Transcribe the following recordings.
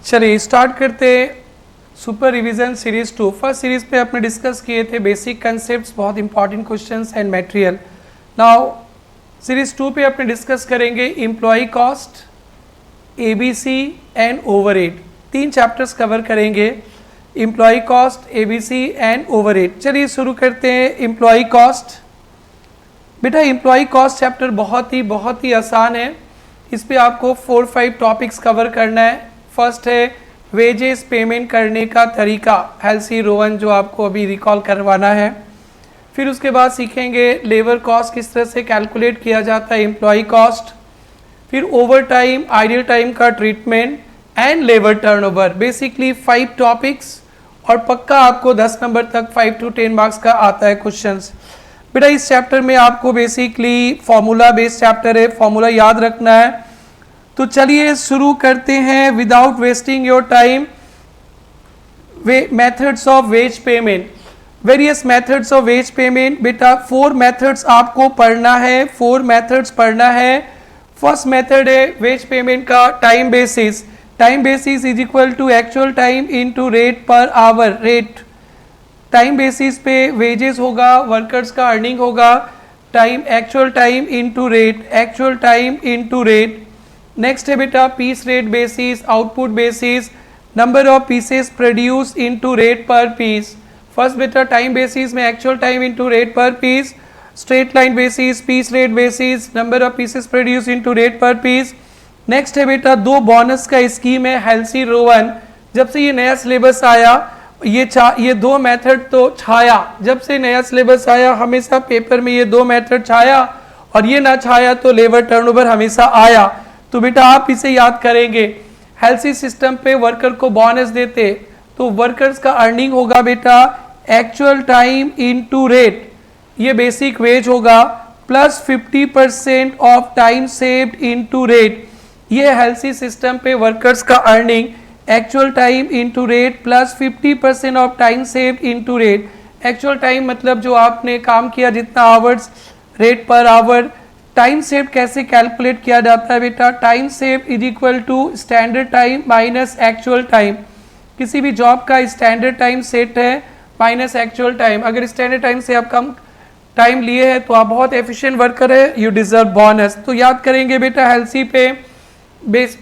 चलिए स्टार्ट करते super revision series 2। First series पे अपने डिस्कस किए थे बेसिक कंसेप्ट्स, बहुत important questions and material. Now series 2 पे अपने डिस्कस करेंगे employ cost, ABC and overhead. 3 chapters cover करेंगे, employ cost, ABC and overhead. चलिए शुरू करते हैं एम्प्लॉय कॉस्ट। बेटा एम्प्लॉय कॉस्ट चैप्टर बहुत ही आसान है। इस पे आपको 4-5 टॉपिक्स कवर करना है। फर्स्ट है वेजेस पेमेंट करने का तरीका, हेल्सी रोवन जो आपको अभी रिकॉल करवाना है। फिर उसके बाद सीखेंगे लेबर कॉस्ट किस तरह से कैलकुलेट किया जाता है, एम्प्लॉय कॉस्ट। फिर ओवर टाइम, आइडियल टाइम का treatment and labour turnover. Basically 5 topics और पक्का आपको 10 नंबर तक 5 to 10 मार्क्स का आता है क्वेश्चंस। बेटा इस चैप्टर में आपको बेसिकली फॉर्मूला बेस्ड चैप्टर है, फॉर्मूला याद रखना है। तो चलिए शुरू करते हैं without wasting your time. Methods of ways payment, various methods of ways payment. बेटा 4 मेथड्स आपको पढ़ना है, 4 मेथड्स पढ़ना है। फर्स्ट मेथड है वेज पेमेंट का time basis. Time basis is equal to actual time into rate per hour. Rate time basis पे wages होगा, वर्कर्स का अर्निंग होगा, time actual time into rate, actual time into rate. Next है बेटा piece rate basis, output basis, number of pieces produce into rate per piece. First बेटा time basis में actual time into rate per piece, straight line basis, piece rate basis, number of pieces produce into rate per piece. Next है बेटा 2 bonus का scheme है Halsey Rowan. जब से ये नया सिलेबस आया ये 2 मेथड तो छाया। जब से नया सिलेबस आया हमेशा पेपर में ये 2 मेथड छाया, और ये ना छाया तो लेबर टर्नओवर हमेशा आया। तो बेटा आप इसे याद करेंगे। हेल्सी सिस्टम पे वर्कर को बोनस देते तो वर्कर्स का अर्निंग होगा बेटा एक्चुअल टाइम इनटू रेट, ये बेसिक वेज होगा, plus 50% of time saved into rate. ये हेल्सी सिस्टम पे वर्कर्स का earning actual time into rate plus 50% of time saved into rate. Actual time मतलब जो आपने काम किया जितना hours, rate per our. Time save कैसे कैलकुलेट किया जाता है बेटा, time save is equal to standard time minus actual time. किसी भी जॉब का स्टैंडर्ड टाइम सेट है माइनस एक्चुअल टाइम। अगर स्टैंडर्ड टाइम से आप कम टाइम लिए हैं तो आप बहुत एफिशिएंट वर्कर है, यू डिजर्व बोनस। तो याद करेंगे बेटा हेल्सी पे बेस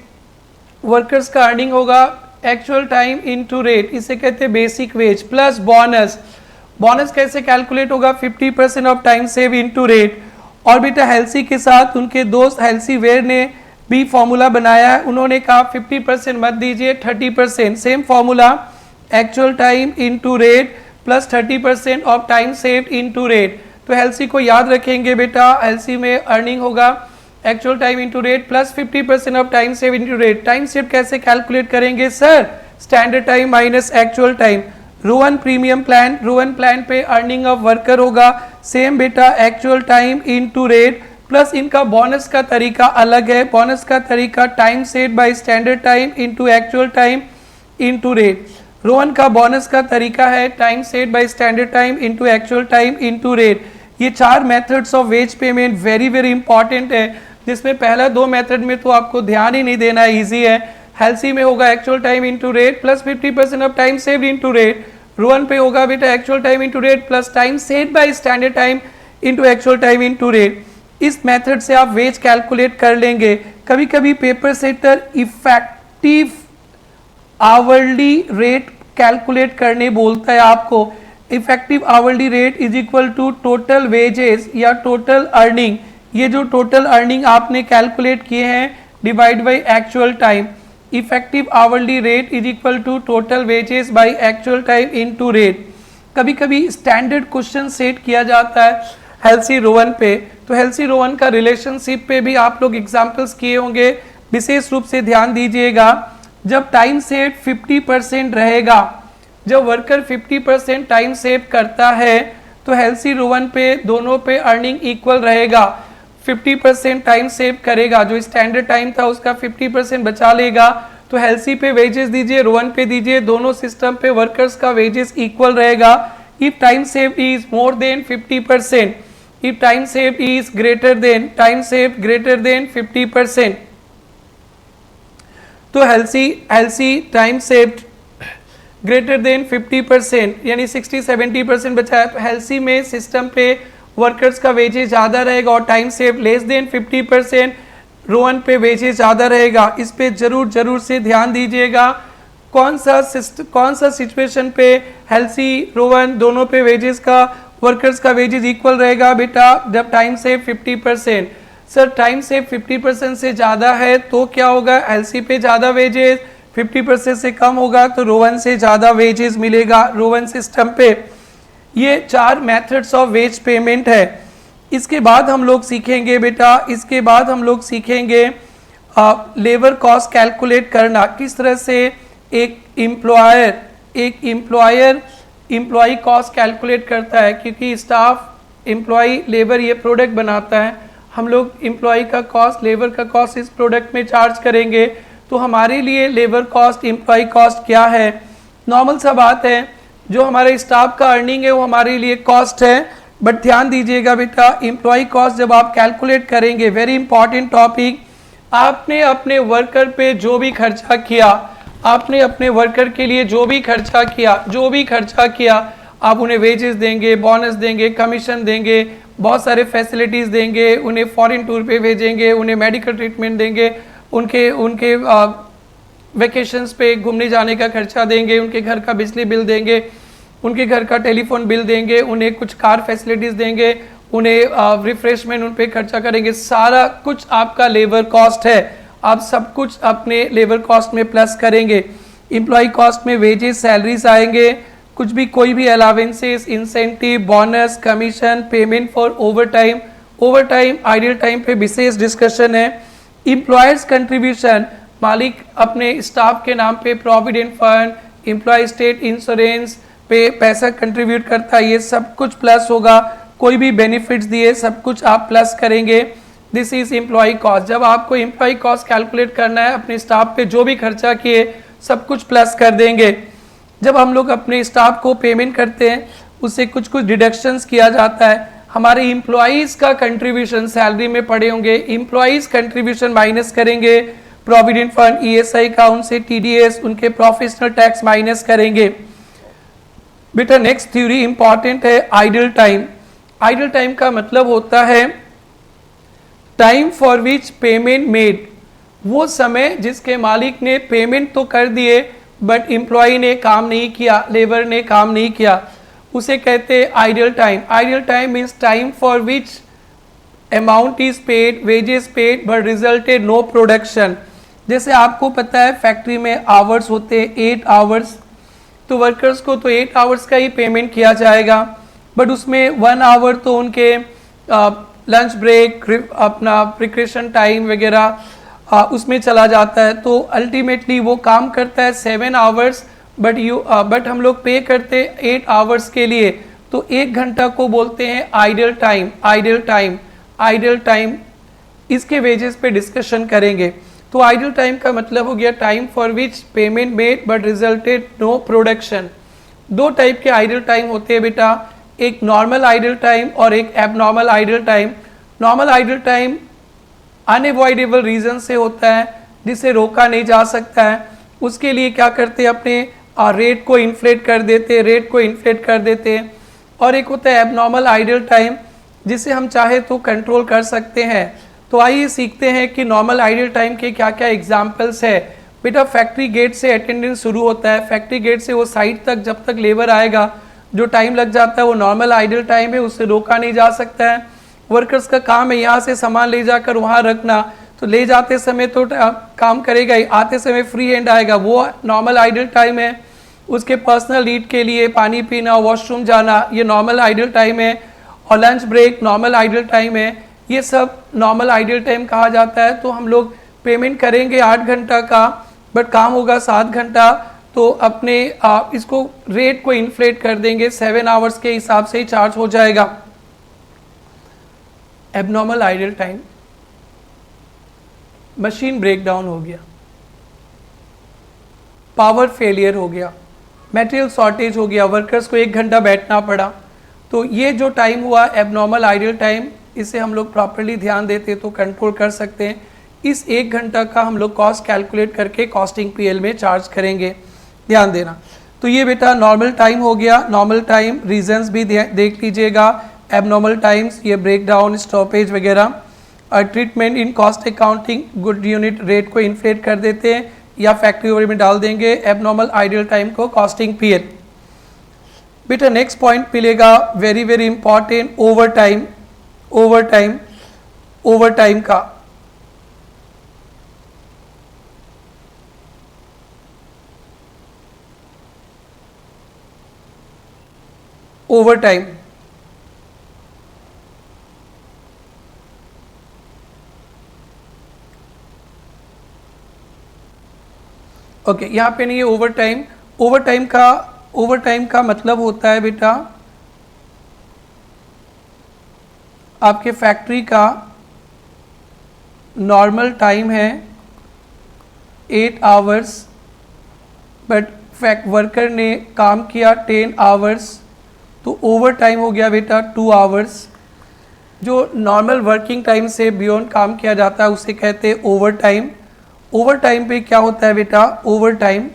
वर्कर्स का अर्निंग होगा एक्चुअल टाइम इनटू रेट, इसे कहते हैं basic wage, plus bonus. Bonus कैसे कैलकुलेट होगा, 50% of time save into rate. और बेटा हेल्सी के साथ उनके दोस्त हेल्सी वेयर ने भी फॉर्मूला बनाया है। उन्होंने कहा 50% मत दीजिए, 30%। Same formula actual time into rate plus 30% of time saved into rate. तो हेल्सी को याद रखेंगे बेटा, हेल्सी में अर्निंग होगा actual time into rate plus 50% of time save into rate. Time save कैसे कैलकुलेट करेंगे sir, standard time minus actual time. Rowan premium plan, Rowan plan पे अर्निंग ऑफ वर्कर होगा सेम बेटा actual time into rate, plus इनका bonus का तरीका अलग है। बोनस का तरीका time save bye standard time into actual time into rate. Rowan का बोनस का तरीका है time save bye standard time into actual time into rate. ये 4 methods of ways payment very important है, जिसमें पहला 2 मेथड में तो आपको ध्यान ही नहीं देना, ईजी है। हेल्सी में होगा actual time into rate plus 50% of time saved into rate. Rowan पे होगा बेटा actual time into rate plus time saved by standard time into actual time into rate. इस मेथड से आप वेज कैलकुलेट कर लेंगे। कभी कभी paper setter effective hourly rate calculate करने बोलता है आपको। Effective hourly rate is equal to total wages या टोटल अर्निंग। ये जो टोटल अर्निंग आपने कैलकुलेट किए हैं divide by actual time. Effective hourly rate is equal to total wages by actual time into rate. कभी कभी स्टैंडर्ड क्वेश्चन सेट किया जाता है हेल्सी रोवन पे, तो हेल्सी रोवन का रिलेशनशिप पे भी आप लोग एग्जाम्पल्स किए होंगे, विशेष रूप से ध्यान दीजिएगा। जब टाइम सेव 50% रहेगा, जब वर्कर 50% टाइम सेव करता है तो हेल्सी रोवन पे दोनों पे अर्निंग इक्वल रहेगा। 50% टाइम सेव करेगा, जो स्टैंडर्ड टाइम था उसका 50% बचा लेगा। तो हेल्सी पे वेजेस दीजिए, रोवन पे दीजिए, दोनों सिस्टम पे वर्कर्स का वेजेस इक्वल रहेगा। If time save is more than 50%, if time save is greater than 50%। तो Halsey time saved greater than 50%, यानी 60-70% बचा है। हेल्सी में सिस्टम पे वर्कर्स का वेजेस ज़्यादा रहेगा और time save less than 50%, Rowan पे वेजेस ज़्यादा रहेगा। इस पे जरूर से ध्यान दीजिएगा। कौन सा सिचुएशन पे हेल्सी रोवन दोनों पे वेजेस का वर्कर्स का वेजेस इक्वल रहेगा बेटा? जब time save 50%। Sir time save 50% से ज़्यादा है तो क्या होगा? हेल्सी पे ज़्यादा वेजेस, 50% से कम होगा तो रोवन से ज़्यादा वेजेस मिलेगा रोवन सिस्टम पे। ये 4 मेथड्स ऑफ वेज पेमेंट है। इसके बाद हम लोग सीखेंगे बेटा, इसके बाद हम लोग सीखेंगे लेबर कॉस्ट कैलकुलेट करना, किस तरह से एक एम्प्लॉयर एम्प्लॉय कॉस्ट कैलकुलेट करता है, क्योंकि स्टाफ एम्प्लॉय लेबर ये प्रोडक्ट बनाता है। हम लोग एम्प्लॉय का कॉस्ट लेबर का कॉस्ट इस प्रोडक्ट में चार्ज करेंगे, तो हमारे लिए लेबर कॉस्ट एम्प्लॉय कॉस्ट क्या है? नॉर्मल सा बात है, जो हमारे स्टाफ का अर्निंग है वो हमारे लिए कॉस्ट है। बट ध्यान दीजिएगा बेटा, एम्प्लॉय कॉस्ट जब आप कैलकुलेट करेंगे, वेरी इंपॉर्टेंट टॉपिक, आपने अपने वर्कर पे जो भी खर्चा किया, आपने अपने वर्कर के लिए जो भी खर्चा किया आप उन्हें वेजेस देंगे, बोनस देंगे, कमीशन देंगे, बहुत सारे फैसिलिटीज़ देंगे, उन्हें फॉरेन टूर पे भेजेंगे, उन्हें मेडिकल ट्रीटमेंट देंगे, उनके वेकेशंस पे घूमने जाने का खर्चा देंगे, उनके घर का बिजली बिल देंगे, उनके घर का टेलीफोन बिल देंगे, उन्हें कुछ कार फैसिलिटीज़ देंगे, उन्हें रिफ्रेशमेंट उन पे खर्चा करेंगे। सारा कुछ आपका लेबर कॉस्ट है, आप सब कुछ अपने लेबर कॉस्ट में प्लस करेंगे। एम्प्लॉय कॉस्ट में वेजेस, सैलरीज आएंगे, कुछ भी कोई भी allowances, incentive, bonus, commission, payment for overtime, idle time पे विशेष डिस्कशन है। एम्प्लॉयर्स कंट्रीब्यूशन, मालिक अपने स्टाफ के नाम पे provident fund, employ state insurance पे पैसा कंट्रीब्यूट करता है, ये सब कुछ प्लस होगा। कोई भी बेनिफिट्स दिए सब कुछ आप प्लस करेंगे। This is employ cost. जब आपको एम्प्लॉय कॉस्ट कैलकुलेट करना है, अपने स्टाफ पे जो भी खर्चा किए सब कुछ प्लस कर देंगे। जब हम लोग अपने स्टाफ को पेमेंट करते हैं, उससे कुछ डिडक्शंस किया जाता है। हमारे एम्प्लॉयज़ का कंट्रीब्यूशन सैलरी में पड़े होंगे, एम्प्लॉयज़ कंट्रीब्यूशन माइनस करेंगे, प्रोविडेंट फंड, ईएसआई का, उनसे टीडीएस, उनके प्रोफेशनल टैक्स माइनस करेंगे। बेटा नेक्स्ट थ्योरी इंपॉर्टेंट है, आइडल टाइम। आइडल टाइम का मतलब होता है time for which payment made, वो समय जिसके मालिक ने पेमेंट तो कर दिए बट एम्प्लॉय ने काम नहीं किया, लेबर ने काम नहीं किया, उसे कहते हैं idle time. Idle time means time for which amount is paid, wages paid but resulted no production. जैसे आपको पता है फैक्ट्री में आवर्स होते हैं 8 आवर्स, तो वर्कर्स को तो 8 आवर्स का ही पेमेंट किया जाएगा, बट उसमें 1 आवर तो उनके लंच ब्रेक, अपना प्रिक्रेशन टाइम वगैरह उसमें चला जाता है, तो अल्टीमेटली वो काम करता है 7 आवर्स, बट हम लोग पे करते 8 आवर्स के लिए, तो 1 घंटा को बोलते हैं आइडल टाइम। आइडल टाइम इसके वेजेस पे डिस्कशन करेंगे। तो आइडल टाइम का मतलब हो गया time for which payment made but resulted no production. 2 type के आइडल टाइम होते हैं बेटा, एक नॉर्मल आइडल टाइम और एक abnormal idle time. Normal idle time unavoidable reason से होता है, जिसे रोका नहीं जा सकता है। उसके लिए क्या करते हैं, अपने रेट को इन्फ्लेट कर देते। और एक होता है एबनॉर्मल आइडल टाइम, जिसे हम चाहे तो कंट्रोल कर सकते हैं। तो आइए सीखते हैं कि नॉर्मल आइडल टाइम के क्या क्या एग्जाम्पल्स है। बेटा फैक्ट्री गेट से अटेंडेंस शुरू होता है, फैक्ट्री गेट से वो साइट तक जब तक लेबर आएगा जो टाइम लग जाता है वो नॉर्मल आइडल टाइम है, उससे रोका नहीं जा सकता है। वर्कर्स का काम है यहाँ से सामान ले जाकर वहाँ रखना, तो ले जाते समय तो काम करेगा ही, आते समय फ्री हैंड आएगा, वो नॉर्मल आइडल टाइम है। उसके पर्सनल नीड के लिए पानी पीना, वॉशरूम जाना, ये नॉर्मल आइडल टाइम है। और lunch break normal idle time है, ये सब नॉर्मल आइडल टाइम कहा जाता है। तो हम लोग पेमेंट करेंगे 8 घंटा का, बट काम होगा 7 घंटा, तो अपने इसको रेट को इन्फ्लेट कर देंगे, 7 आवर्स के हिसाब से ही चार्ज हो जाएगा। Abnormal idle time, machine breakdown हो गया, पावर फेलियर हो गया, मटेरियल शॉर्टेज हो गया, वर्कर्स को 1 घंटा बैठना पड़ा, तो ये जो टाइम हुआ एबनॉर्मल आइडल टाइम, इसे हम लोग प्रॉपर्ली ध्यान देते तो कंट्रोल कर सकते हैं इस 1 घंटा का हम लोग कॉस्ट कैलकुलेट करके कॉस्टिंग पीएल में चार्ज करेंगे, ध्यान देना। तो ये बेटा नॉर्मल टाइम हो गया। नॉर्मल टाइम रीजंस भी देख लीजिएगा, एबनॉर्मल टाइम्स, ये ब्रेकडाउन, स्टॉपेज वगैरह। Treatment in cost accounting, good unit rate को इन्फ्लेट कर देते हैं या फैक्ट्री ओवर में डाल देंगे, एबनॉर्मल आइडियल टाइम को कॉस्टिंग पीएल। बेटा नेक्स्ट पॉइंट मिलेगा very very important, over time. Over time, over time का ओवर टाइम ओके, यहाँ पे नहीं है ओवर टाइम। ओवर टाइम का मतलब होता है बेटा आपके फैक्ट्री का नॉर्मल टाइम है 8 आवर्स, बट वर्कर ने काम किया 10 आवर्स, तो ओवर टाइम हो गया बेटा 2 आवर्स। जो नॉर्मल वर्किंग टाइम से बियॉन्ड काम किया जाता है उसे कहते हैं ओवर टाइम। ओवर टाइम पे क्या होता है बेटा, ओवर टाइम,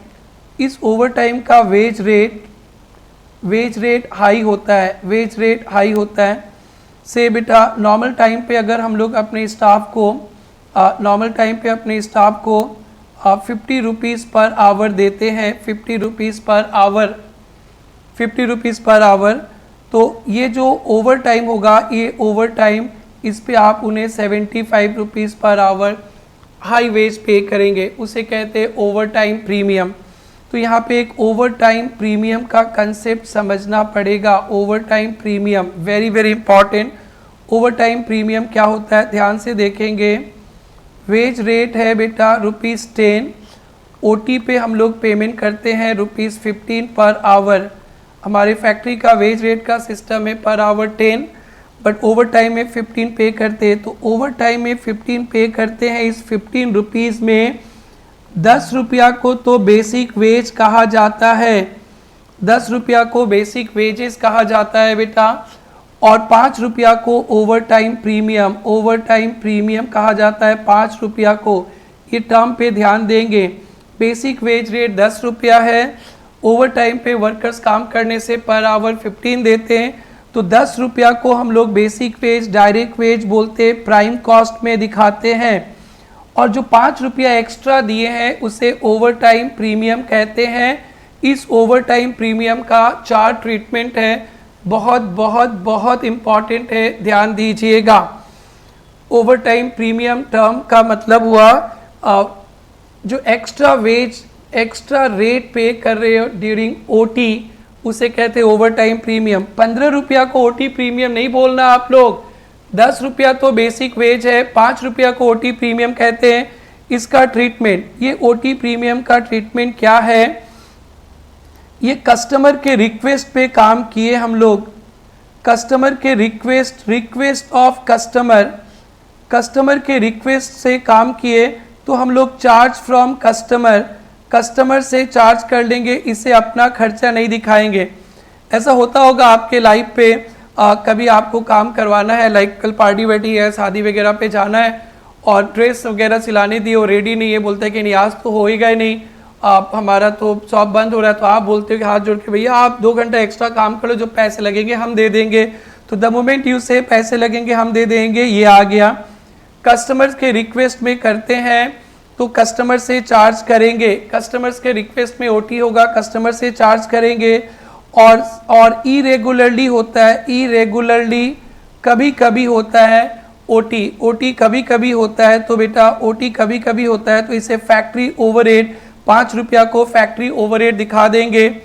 इस ओवर टाइम का वेज रेट हाई होता है, वेज रेट हाई होता है। से बेटा नॉर्मल टाइम पे अगर हम लोग अपने स्टाफ को 50 रुपीज़ पर आवर देते हैं, 50 rupees per hour, 50 rupees per hour, तो ये जो ओवर टाइम होगा, ये ओवर टाइम, इस पे आप उन्हें 75 rupees per hour high veg पे करेंगे, उसे कहते हैं ओवर टाइम प्रीमियम। तो यहाँ पे एक ओवर टाइम प्रीमियम का कंसेप्ट समझना पड़ेगा। Over time premium very very important. Over time premium क्या होता है, ध्यान से देखेंगे। वेज रेट है बेटा ₹10, ओटी पे हम लोग पेमेंट करते हैं ₹15 पर आवर। हमारे फैक्ट्री का वेज रेट का सिस्टम है per hour 10, but over time में 15 पे करते हैं। तो ओवर टाइम में 15 पे करते हैं। इस 15 रुपीज़ में 10 रुपया को तो बेसिक वेज कहा जाता है, 10 रुपया को बेसिक वेजेस कहा जाता है बेटा, और 5 रुपया को over time premium, over time premium कहा जाता है 5 रुपया को। ये टर्म पे ध्यान देंगे। बेसिक वेज रेट 10 रुपया है, ओवर टाइम पे वर्कर्स काम करने से पर आवर 15 देते हैं, तो 10 रुपया को हम लोग बेसिक वेज, डायरेक्ट वेज बोलते, प्राइम कॉस्ट में दिखाते हैं, और जो 5 रुपया एक्स्ट्रा दिए हैं उसे ओवर टाइम प्रीमियम कहते हैं। इस ओवर टाइम प्रीमियम का 4 ट्रीटमेंट है, बहुत बहुत बहुत इम्पॉर्टेंट है, ध्यान दीजिएगा। ओवर टाइम प्रीमियम टर्म का मतलब हुआ जो एक्स्ट्रा वेज, एक्स्ट्रा रेट पे कर रहे हो ड्यूरिंग ओटी, उसे कहते हैं ओवर टाइम प्रीमियम। 15 रुपया को ओटी प्रीमियम नहीं बोलना आप लोग, 10 रुपया तो बेसिक वेज है, 5 रुपया को ओटी प्रीमियम कहते हैं। इसका ट्रीटमेंट, ये ओटी प्रीमियम का ट्रीटमेंट क्या है, ये कस्टमर के रिक्वेस्ट पे काम किए हम लोग, कस्टमर के रिक्वेस्ट ऑफ कस्टमर के रिक्वेस्ट से काम किए, तो हम लोग चार्ज फ्रॉम कस्टमर से चार्ज कर लेंगे, इसे अपना खर्चा नहीं दिखाएंगे। ऐसा होता होगा आपके लाइफ पे, कभी आपको काम करवाना है, लाइक कल पार्टी वार्टी है, शादी वगैरह पे जाना है, और ड्रेस वगैरह सिलाने दी और रेडी नहीं है, बोलते हैं कि नहीं आज तो होएगा ही नहीं, आप हमारा तो शॉप बंद हो रहा है, तो आप बोलते हो कि हाथ जोड़ के भैया आप 2 घंटा एक्स्ट्रा काम करो, जो पैसे लगेंगे हम दे देंगे। तो द मोमेंट यू से पैसे लगेंगे हम दे देंगे, ये आ गया। कस्टमर्स के रिक्वेस्ट में करते हैं तो कस्टमर से चार्ज करेंगे, कस्टमर्स के रिक्वेस्ट में ओटी होगा, कस्टमर से चार्ज करेंगे। और इरेगुलरली होता है, इरेगुलरली कभी कभी होता है ओटी कभी कभी होता है, तो बेटा ओटी कभी कभी होता है, तो इसे फैक्ट्री ओवरहेड, 5 रुपया को फैक्ट्री ओवरहेड दिखा देंगे।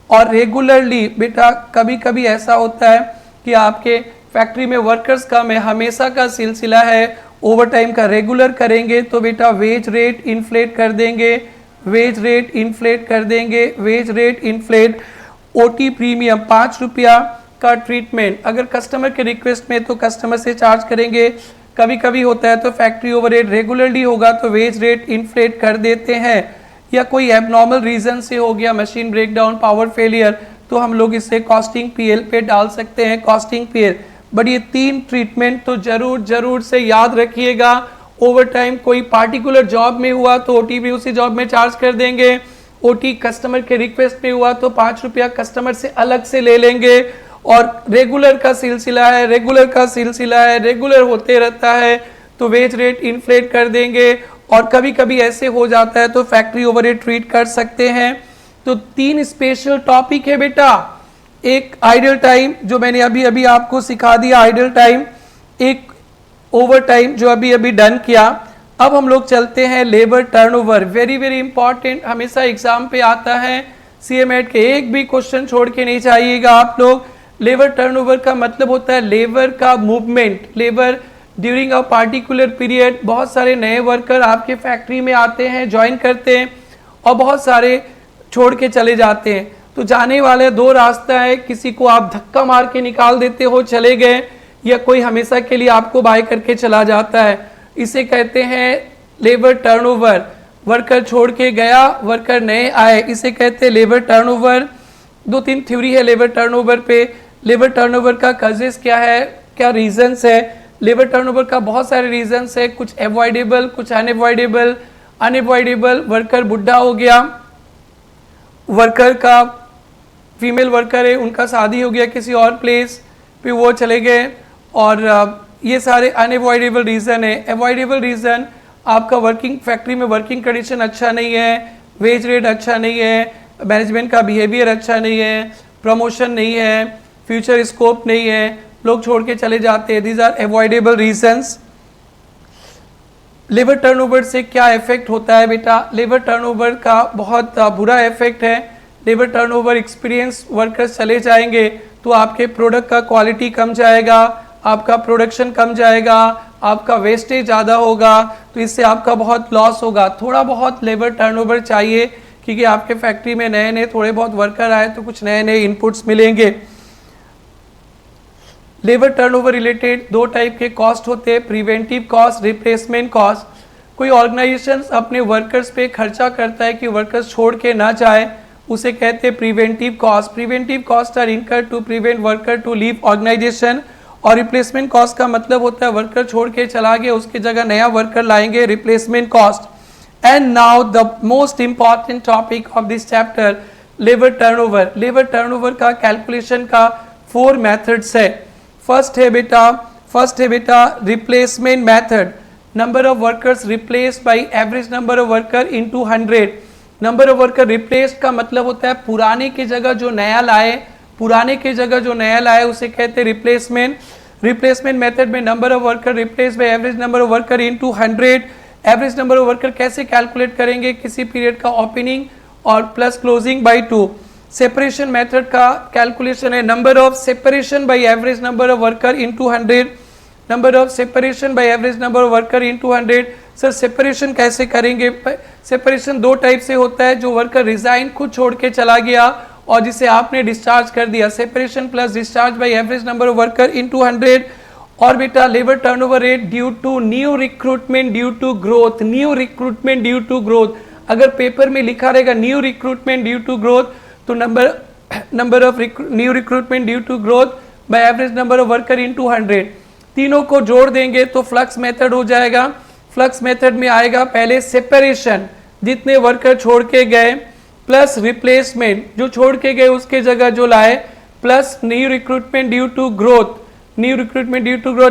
और रेगुलरली बेटा कभी कभी ऐसा होता है कि आपके फैक्ट्री में वर्कर्स कम है, हमेशा का सिलसिला है, ओवर टाइम का रेगुलर करेंगे, तो बेटा वेज रेट इन्फ्लेट कर देंगे, वेज रेट इन्फ्लेट कर देंगे, wage rate inflate. OT premium 5 रुपया का ट्रीटमेंट, अगर कस्टमर के रिक्वेस्ट में तो कस्टमर से चार्ज करेंगे, कभी कभी होता है तो फैक्ट्री ओवरहेड, रेगुलरली होगा तो वेज रेट इन्फ्लेट कर देते हैं। या कोई एबनॉर्मल रीजन से हो गया, मशीन ब्रेकडाउन, पावर फेलियर, तो हम लोग इसे कॉस्टिंग पीएल पे डाल सकते हैं, कॉस्टिंग पीएल। बट ये 3 ट्रीटमेंट तो जरूर से याद रखिएगा। ओवर टाइम कोई पार्टिकुलर जॉब में हुआ तो ओटी भी उसी जॉब में चार्ज कर देंगे, ओटी कस्टमर के रिक्वेस्ट में हुआ तो 5 रुपया कस्टमर से अलग से ले लेंगे, और रेगुलर का सिलसिला है, रेगुलर होते रहता है तो वेज रेट इन्फ्लेट कर देंगे, और कभी कभी ऐसे हो जाता है तो फैक्ट्री ओवरहेड ट्रीट कर सकते हैं। तो 3 स्पेशल टॉपिक है बेटा, एक आइडल टाइम जो मैंने अभी अभी आपको सिखा दिया आइडल टाइम, एक ओवर टाइम जो अभी अभी डन किया। अब हम लोग चलते हैं labour turnover, very very important, हमेशा एग्जाम पे आता है, सीएमएट के एक भी क्वेश्चन छोड़ के नहीं चाहिएगा आप लोग। लेबर टर्नओवर का मतलब होता है लेबर का movement, labour during a particular period. बहुत सारे नए वर्कर आपके फैक्ट्री में आते हैं, ज्वाइन करते हैं, और बहुत सारे छोड़ के चले जाते हैं। तो जाने वाले 2 रास्ता है, किसी को आप धक्का मार के निकाल देते हो, चले गए, या कोई हमेशा के लिए आपको बाय करके चला जाता है, इसे कहते हैं लेबर टर्नओवर। वर्कर छोड़ के गया, वर्कर नए आए, इसे कहते हैं लेबर टर्नओवर। 2-3 थ्योरी है लेबर टर्नओवर पे। लेबर टर्नओवर का कजेस क्या है, क्या रीजंस है? लेबर टर्नओवर का बहुत सारे रीजंस है, कुछ अवॉइडेबल, कुछ अनअवॉइडेबल। अनअवॉइडेबल, वर्कर बुढ़ा हो गया, वर्कर का फीमेल वर्कर है, उनका शादी हो गया किसी और प्लेस पे, वो चले गए, और ये सारे अनअवॉइडेबल रीज़न है। अवॉइडेबल रीज़न, आपका वर्किंग फैक्ट्री में वर्किंग कंडीशन अच्छा नहीं है, वेज रेट अच्छा नहीं है, मैनेजमेंट का बिहेवियर अच्छा नहीं है, प्रमोशन नहीं है, फ्यूचर स्कोप नहीं है, लोग छोड़ के चले जाते हैं। These are avoidable reasons. Labour turnover से क्या इफेक्ट होता है बेटा? लेबर टर्नओवर का बहुत बुरा इफेक्ट है। लेबर टर्नओवर, एक्सपीरियंस वर्कर्स चले जाएंगे तो आपके प्रोडक्ट का क्वालिटी कम जाएगा, आपका प्रोडक्शन कम जाएगा, आपका वेस्टेज ज़्यादा होगा, तो इससे आपका बहुत लॉस होगा। थोड़ा बहुत लेबर टर्नओवर चाहिए, क्योंकि आपके फैक्ट्री में नए नए थोड़े बहुत वर्कर आए तो कुछ नए नए इनपुट्स मिलेंगे। लेबर टर्नओवर रिलेटेड 2 टाइप के कॉस्ट होते हैं, प्रिवेंटिव कॉस्ट, रिप्लेसमेंट कॉस्ट। कोई ऑर्गेनाइजेशन अपने वर्कर्स पे खर्चा करता है कि वर्कर्स छोड़ के ना जाए, उसे कहते हैं preventive cost. Preventive cost are incurred to prevent worker to leave organisation. और रिप्लेसमेंट कॉस्ट का मतलब होता है वर्कर छोड़ के चला गया, उसकी जगह नया वर्कर लाएंगे, replacement cost. And now the most important topic of this chapter, labour turnover. Labour turnover का कैलकुलेशन का 4 मेथड्स है। फर्स्ट है बेटा replacement method. Number of workers replaced by average number of worker into 100। Number of worker replaced का मतलब होता है पुराने की जगह जो नया लाए, उसे कहते हैं रिप्लेसमेंट। रिप्लेसमेंट मेथड में number of worker replace by average number of worker into 100। Average number of worker कैसे कैलकुलेट करेंगे? किसी पीरियड का ओपनिंग और plus closing by 2। Separation method का कैलकुलेशन है number of separation by average number of worker into 100। Number of separation by average number of worker into 100। Sir separation कैसे करेंगे? Separation 2 type से होता है, जो वर्कर रिजाइन खुद छोड़ के चला गया और जिसे आपने डिस्चार्ज कर दिया, separation plus discharge by average number of worker into 100। और बेटा labour turnover rate due to new recruitment due to growth. New recruitment due to growth, अगर पेपर में लिखा रहेगा new recruitment due to growth, तो number of new recruitment due to growth by average number of worker into 100। तीनों को जोड़ देंगे तो फ्लक्स मेथड हो जाएगा। फ्लक्स मेथड में आएगा पहले सेपरेशन, जितने वर्कर छोड़ के गए, प्लस रिप्लेसमेंट, जो छोड़ के गए उसके जगह जो लाए, plus new recruitment due to growth,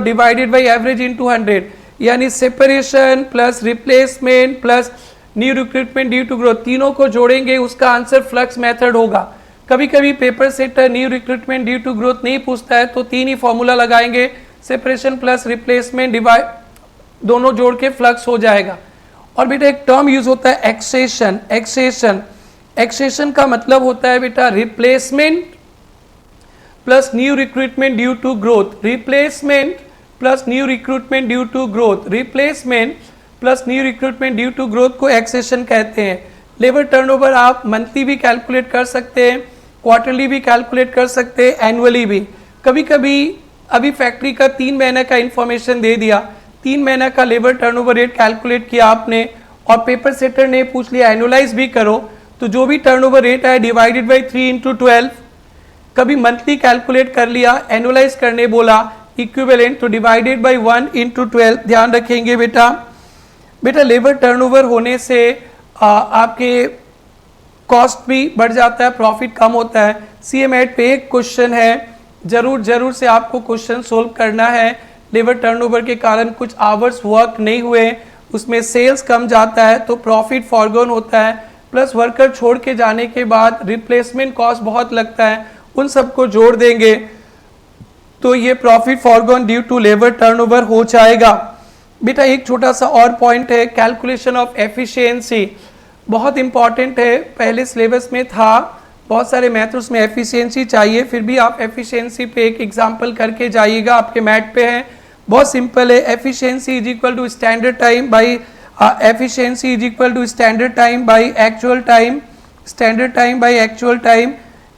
divided by average into 100। यानी separation plus replacement plus new recruitment due to growth, तीनों को जोड़ेंगे, उसका आंसर फ्लक्स मेथड होगा। कभी कभी paper setter new recruitment due to growth नहीं पूछता है, तो 3 ही फॉर्मूला लगाएंगे, सेपरेशन प्लस रिप्लेसमेंट डिवाइड, दोनों जोड़ के फ्लक्स हो जाएगा। और बेटा एक टर्म यूज होता है एक्सेशन। एक्सेशन का मतलब होता है बेटा replacement plus new recruitment due to growth, replacement plus new recruitment due to growth, replacement plus new recruitment due to growth को एक्सेशन कहते हैं। लेबर टर्नओवर आप मंथली भी कैलकुलेट कर सकते हैं, क्वार्टरली भी कैलकुलेट कर सकते हैं, एनुअली भी। कभी कभी अभी फैक्ट्री का 3 महीने का इंफॉर्मेशन दे दिया, 3 महीने का लेबर टर्नओवर रेट कैलकुलेट किया आपने, और पेपर सेटर ने पूछ लिया एनुलाइज भी करो, तो जो भी टर्नओवर रेट है डिवाइडेड बाय 3 इंटू 12। कभी मंथली कैलकुलेट कर लिया, एनुलाइज करने बोला, इक्विवेलेंट, तो डिवाइडेड बाय 1 इंटू 12। ध्यान रखेंगे बेटा, बेटा लेबर टर्नओवर होने से आपके कॉस्ट भी बढ़ जाता है, प्रॉफिट कम होता है। सीएमएट पे एक क्वेश्चन है, जरूर से आपको क्वेश्चन सोल्व करना है। लेबर टर्नओवर के कारण कुछ आवर्स वर्क नहीं हुए, उसमें सेल्स कम जाता है तो प्रॉफिट फॉरगॉन होता है, प्लस वर्कर छोड़ के जाने के बाद रिप्लेसमेंट कॉस्ट बहुत लगता है, उन सबको जोड़ देंगे तो ये profit forgone due to labour turnover हो जाएगा। बेटा एक छोटा सा और पॉइंट है, कैलकुलेशन ऑफ एफिशिएंसी बहुत इंपॉर्टेंट है, पहले सिलेबस में था, बहुत सारे मैथ उसमें एफिशिएंसी चाहिए, फिर भी आप एफिशिएंसी पे एक एग्जांपल करके जाइएगा, आपके मैथ पे है, बहुत सिंपल है। Efficiency is equal to standard time by efficiency is equal to standard time by actual time, standard time by actual time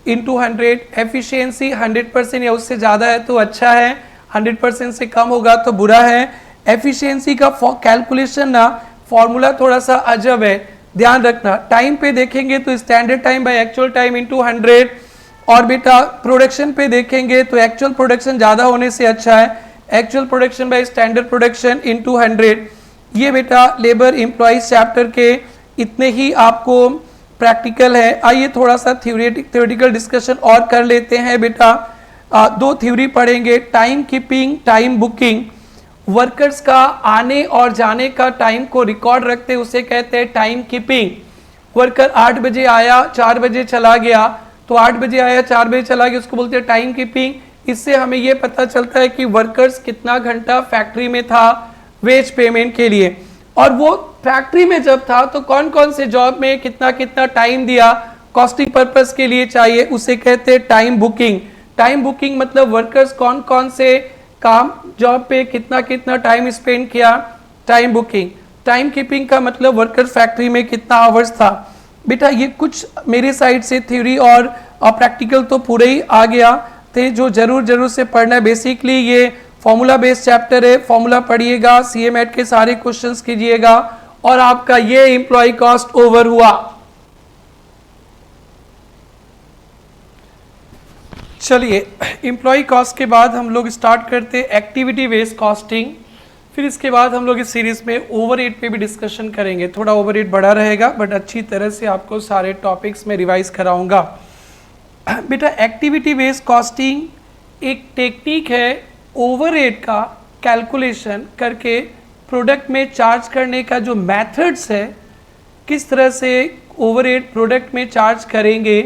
into 100। Efficiency 100% या उससे ज़्यादा है तो अच्छा है, 100% से कम होगा तो बुरा है। एफिशिएंसी का कैलकुलेशन ना फॉर्मूला थोड़ा सा अजब है, ध्यान रखना। टाइम पे देखेंगे तो standard time bye actual time into 100, और बेटा प्रोडक्शन पे देखेंगे तो एक्चुअल प्रोडक्शन ज़्यादा होने से अच्छा है, actual production by standard production into 100। ये बेटा लेबर एम्प्लॉइज चैप्टर के इतने ही आपको प्रैक्टिकल है। आइए थोड़ा सा थ्योरेटिकल डिस्कशन और कर लेते हैं बेटा। दो थ्योरी पढ़ेंगे, time keeping, time booking. Workers का आने और जाने का टाइम को रिकॉर्ड रखते उसे कहते हैं टाइम कीपिंग। वर्कर 8 बजे आया 4 बजे चला गया, तो 8 बजे आया 4 बजे चला गया, उसको बोलते हैं टाइम कीपिंग। इससे हमें यह पता चलता है कि वर्कर्स कितना घंटा फैक्ट्री में था वेज पेमेंट के लिए, और वो फैक्ट्री में जब था तो कौन कौन से जॉब में कितना कितना टाइम दिया कॉस्टिंग पर्पस के लिए चाहिए, उसे कहते हैं टाइम बुकिंग। टाइम बुकिंग मतलब वर्कर्स कौन कौन से काम जॉब पे कितना कितना टाइम स्पेंड किया, टाइम बुकिंग। टाइम कीपिंग का मतलब वर्कर फैक्ट्री में कितना आवर्स था। बेटा ये कुछ मेरे साइड से थ्योरी और प्रैक्टिकल तो पूरे ही आ गया थे, जो जरूर से पढ़ना है। बेसिकली ये फॉर्मूला बेस्ड चैप्टर है, फॉर्मूला पढ़िएगा, सीएमएट के सारे क्वेश्चंस कीजिएगा, और आपका ये एम्प्लॉय कॉस्ट ओवर हुआ। चलिए एम्प्लॉय कॉस्ट के बाद हम लोग स्टार्ट करते हैं एक्टिविटी बेस्ड कॉस्टिंग। फिर इसके बाद हम लोग इस सीरीज में ओवरहेड पे भी डिस्कशन करेंगे। थोड़ा ओवरहेड बड़ा रहेगा बट अच्छी तरह से आपको सारे टॉपिक्स में रिवाइज कराऊंगा। बेटा एक्टिविटी बेस्ड कॉस्टिंग एक टेक्निक है ओवरहेड का कैलकुलेशन करके प्रोडक्ट में चार्ज करने का जो मेथड्स है, किस तरह से ओवरहेड प्रोडक्ट में चार्ज करेंगे,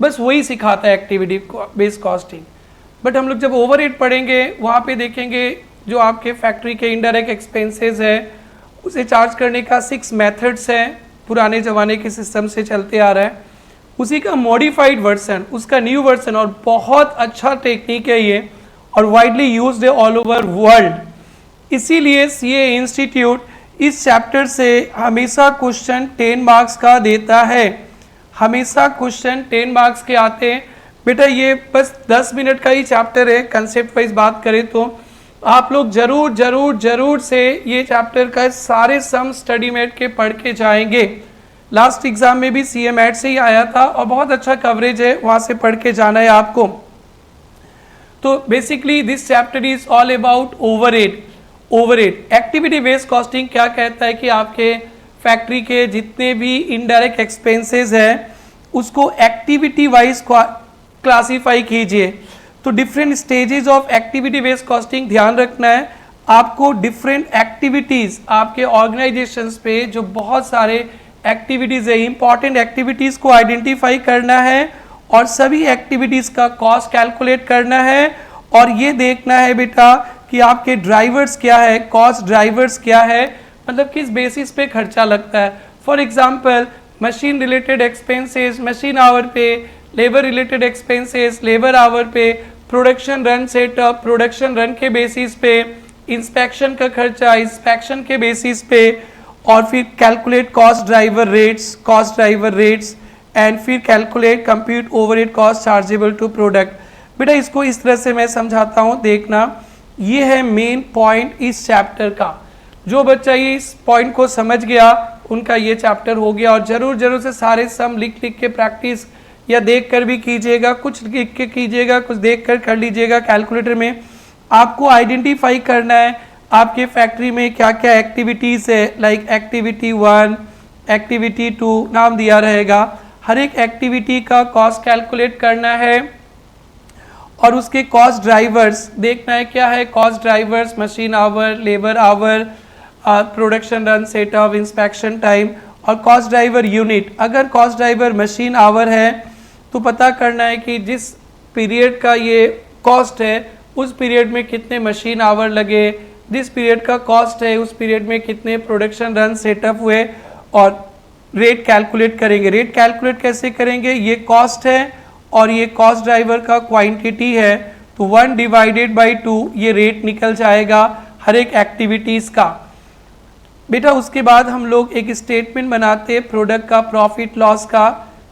बस वही सिखाता है एक्टिविटी बेस्ड कॉस्टिंग। बट हम लोग जब ओवरहेड पढ़ेंगे वहाँ पे देखेंगे जो आपके फैक्ट्री के इनडायरेक्ट एक्सपेंसेस है उसे चार्ज करने का 6 मेथड्स हैं, पुराने ज़माने के सिस्टम से चलते आ रहा है, उसी का मॉडिफाइड वर्जन, उसका न्यू वर्जन, और बहुत अच्छा टेक्निक है ये और वाइडली यूज्ड है ऑल ओवर वर्ल्ड। इसीलिए सीए इंस्टीट्यूट इस चैप्टर से हमेशा क्वेश्चन 10 मार्क्स का देता है, हमेशा क्वेश्चन 10 मार्क्स के आते हैं। बेटा ये बस 10 मिनट का ही चैप्टर है, कंसेप्ट वाइज बात करें तो आप लोग जरूर से ये चैप्टर का सारे सम स्टडी मैट के पढ़ के जाएंगे। लास्ट एग्जाम में भी सीएमएट से ही आया था और बहुत अच्छा कवरेज है, वहाँ से पढ़ के जाना है आपको। तो basically this chapter is all about overhead. Activity based costing क्या कहता है कि आपके फैक्ट्री के जितने भी इनडायरेक्ट एक्सपेंसेस हैं उसको एक्टिविटी वाइज क्लासीफाई कीजिए। तो different stages of activity based costing ध्यान रखना है आपको। डिफरेंट एक्टिविटीज़ आपके ऑर्गेनाइजेशंस पे जो बहुत सारे एक्टिविटीज़ है, इंपॉर्टेंट एक्टिविटीज़ को आइडेंटिफाई करना है और सभी एक्टिविटीज़ का कॉस्ट कैलकुलेट करना है, और ये देखना है बेटा कि आपके ड्राइवर्स क्या है, कॉस्ट ड्राइवर्स क्या है, मतलब किस बेसिस पे खर्चा लगता है। For example machine related expenses machine hour पे, labour related expenses labour hour पे, production run setup production run के बेसिस पे, इंस्पेक्शन का खर्चा इंस्पेक्शन के बेसिस पे, और फिर calculate cost driver rates and फिर calculate compute overhead cost chargeable to product. बेटा इसको इस तरह से मैं समझाता हूँ, देखना ये है मेन पॉइंट इस चैप्टर का। जो बच्चा ये इस पॉइंट को समझ गया उनका ये चैप्टर हो गया। और जरूर से सारे सम लिख के प्रैक्टिस या देख कर भी कीजिएगा, कुछ लिख के कीजिएगा, कुछ देख कर लीजिएगा। कैलकुलेटर में आपको आइडेंटिफाई करना है आपके फैक्ट्री में क्या क्या एक्टिविटीज़ है, लाइक एक्टिविटी 1, एक्टिविटी 2 नाम दिया रहेगा। हर एक एक्टिविटी का कॉस्ट कैलकुलेट करना है और उसके कॉस्ट ड्राइवर्स देखना है। क्या है cost drivers? Machine our, labour our, production run, setup, inspection time और कॉस्ट ड्राइवर यूनिट। अगर कॉस्ट ड्राइवर मशीन आवर है तो पता करना है कि जिस पीरियड का ये कॉस्ट है उस पीरियड में कितने मशीन आवर लगे, जिस पीरियड का कॉस्ट है उस पीरियड में कितने प्रोडक्शन रन सेटअप हुए, और रेट कैलकुलेट करेंगे। रेट कैलकुलेट कैसे करेंगे? ये कॉस्ट है और ये कॉस्ट ड्राइवर का क्वांटिटी है, तो 1 डिवाइडेड बाई 2 ये रेट निकल जाएगा हर एक एक्टिविटीज़ का। बेटा उसके बाद हम लोग एक स्टेटमेंट बनाते हैं प्रोडक्ट का, प्रॉफिट लॉस का।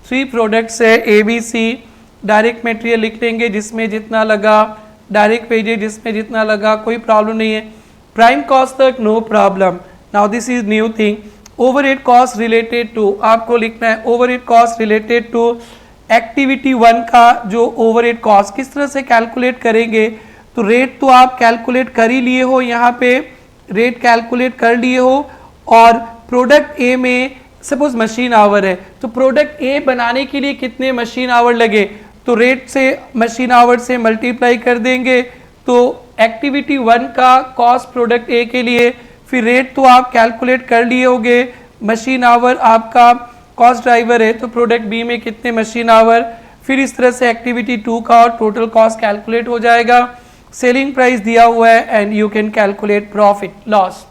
3 प्रोडक्ट्स है ABC। डायरेक्ट मटेरियल लिख लेंगे जिसमें जितना लगा, डायरेक्ट वेजेज जिसमें जितना लगा, कोई प्रॉब्लम नहीं है। प्राइम कॉस्ट तक no problem. Now this is new thing, overhead cost related to, आपको लिखना है overhead cost related to activity 1 का जो ओवरहेड कॉस्ट किस तरह से कैलकुलेट करेंगे। तो रेट तो आप कैलकुलेट कर ही लिए हो, यहाँ पे रेट कैलकुलेट कर लिए हो, और प्रोडक्ट ए में सपोज मशीन आवर है तो प्रोडक्ट ए बनाने के लिए कितने मशीन आवर लगे, तो रेट से मशीन आवर से मल्टीप्लाई कर देंगे तो एक्टिविटी 1 का कॉस्ट प्रोडक्ट ए के लिए, फिर रेट तो आप कैलकुलेट कर लिए होगे, मशीन आवर आपका कॉस्ट ड्राइवर है तो प्रोडक्ट बी में कितने मशीन आवर, फिर इस तरह से एक्टिविटी 2 का और टोटल कॉस्ट कैलकुलेट हो जाएगा। सेलिंग प्राइस दिया हुआ है and you can calculate profit loss.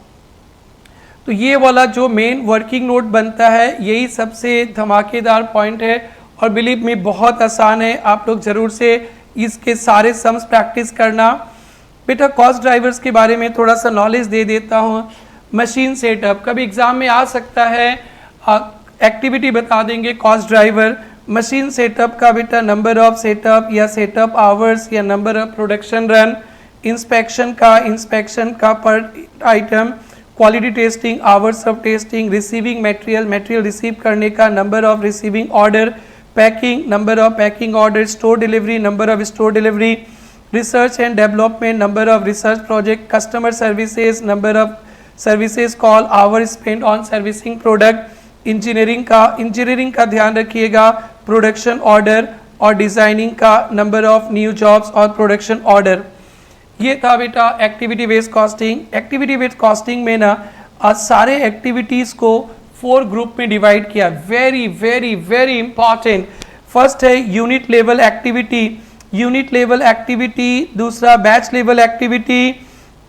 तो ये वाला जो मेन वर्किंग नोट बनता है यही सबसे धमाकेदार पॉइंट है और बिलीव मी बहुत आसान है, आप लोग जरूर से इसके सारे सम्स प्रैक्टिस करना। बेटा कॉस्ट ड्राइवर्स के बारे में थोड़ा सा नॉलेज दे देता हूँ। मशीन सेटअप कभी एग्जाम में आ सकता है, एक्टिविटी बता देंगे कॉस्ट ड्राइवर। मशीन सेटअप का बेटा नंबर ऑफ सेटअप या सेटअप आवर्स या number of production run. Inspection का per item. Quality testing, hours of testing. Receiving material receive करने का number of receiving order. Packing, number of packing order. Store delivery, number of store delivery. Research and development, number of research project. Customer services, number of services call, hour spend on servicing product. Engineering का ध्यान रखिएगा, production order. और designing का number of new jobs और production order. ये था बेटा activity based costing. Activity based costing में ना आज सारे एक्टिविटीज को 4 ग्रुप में डिवाइड किया। Very very very important. First है यूनिट लेवल एक्टिविटी, दूसरा बैच लेवल एक्टिविटी,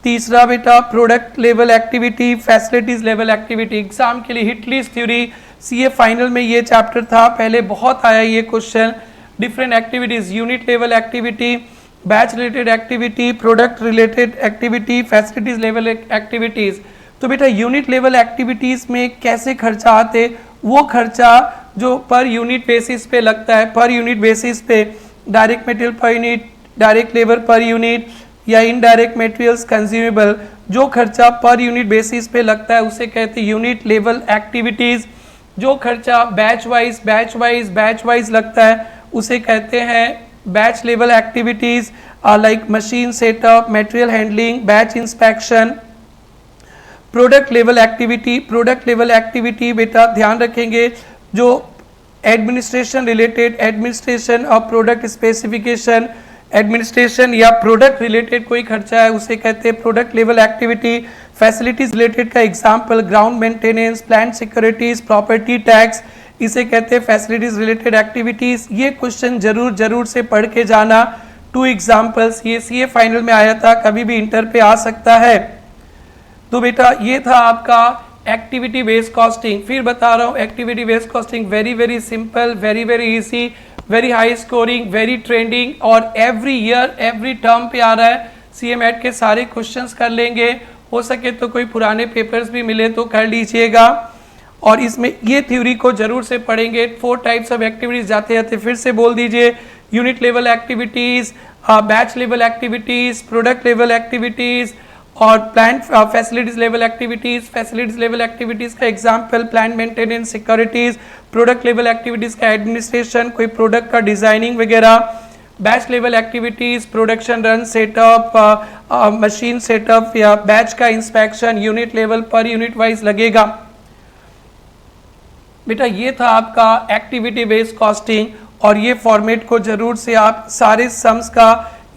तीसरा बेटा product level activity, facilities level activity. Exam के लिए hit list theory CA final में ये चैप्टर था, पहले बहुत आया ये question. Different activities, unit level activity, batch related activity, product related activity, facilities level activities. तो बेटा यूनिट लेवल एक्टिविटीज में कैसे खर्चा आते, वो खर्चा जो पर यूनिट बेसिस पे लगता है, पर यूनिट बेसिस पे direct material per unit, direct labour per unit या इनडायरेक्ट मटेरियल्स कंज्यूमेबल, जो खर्चा पर यूनिट बेसिस पे लगता है उसे कहते हैं यूनिट लेवल एक्टिविटीज। जो खर्चा बैच वाइज लगता है उसे कहते हैं batch level activities, like machine setup, material handling, batch inspection. Product level activity बेटा ध्यान रखेंगे जो administration related, administration of product specification, administration या प्रोडक्ट रिलेटेड कोई खर्चा है उसे कहते हैं product level activity. Facilities related का example ground maintenance, plant securities, property tax, इसे कहते हैं फैसिलिटीज रिलेटेड एक्टिविटीज। ये क्वेश्चन जरूर से पढ़ के जाना। 2 एग्जांपल्स, ये सीए फाइनल में आया था, कभी भी इंटर पे आ सकता है। तो बेटा ये था आपका एक्टिविटी बेस्ड कॉस्टिंग। फिर बता रहा हूँ activity based costing very very simple, very very easy, very high scoring, very trending और एवरी ईयर एवरी टर्म पे आ रहा है। सीएमएट के सारे क्वेश्चंस कर लेंगे, हो सके तो कोई पुराने पेपर्स भी मिले तो कर लीजिएगा। और इसमें ये थ्योरी को जरूर से पढ़ेंगे। 4 टाइप्स ऑफ एक्टिविटीज जाते फिर से बोल दीजिए, unit level activities, batch level activities, product level activities और plant facilities level activities. Facilities level activities का example plant maintenance, securities. Product level activities का एडमिनिस्ट्रेशन, कोई प्रोडक्ट का डिजाइनिंग वगैरह। Batch level activities, production run setup, machine setup या batch का inspection unit level पर unit wise लगेगा। बेटा ये था आपका एक्टिविटी बेस्ड कॉस्टिंग, और ये फॉर्मेट को जरूर से आप सारे सम्स का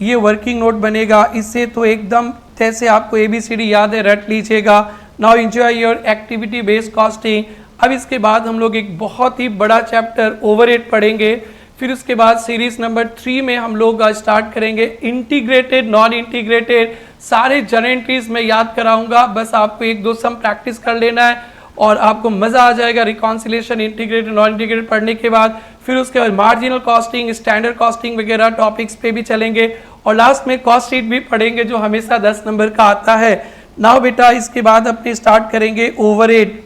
ये वर्किंग नोट बनेगा, इससे तो एकदम जैसे आपको ABCD याद है रट लीजिएगा। Now enjoy your activity based costing. अब इसके बाद हम लोग एक बहुत ही बड़ा चैप्टर ओवरहेड पढ़ेंगे, फिर उसके बाद सीरीज नंबर 3 में हम लोग स्टार्ट करेंगे इंटीग्रेटेड, नॉन इंटीग्रेटेड। सारे जनरेटरीज में याद कराऊंगा, बस आपको 1-2 सम प्रैक्टिस कर लेना है और आपको मजा आ जाएगा रिकॉन्सिलेशन, इंटीग्रेटेड, नॉन इंटीग्रेटेड पढ़ने के बाद। फिर उसके बाद मार्जिनल कॉस्टिंग, स्टैंडर्ड कॉस्टिंग वगैरह टॉपिक्स पे भी चलेंगे, और लास्ट में कॉस्ट शीट भी पढ़ेंगे जो हमेशा 10 नंबर का आता है। नाउ बेटा इसके बाद अपने स्टार्ट करेंगे ओवरहेड।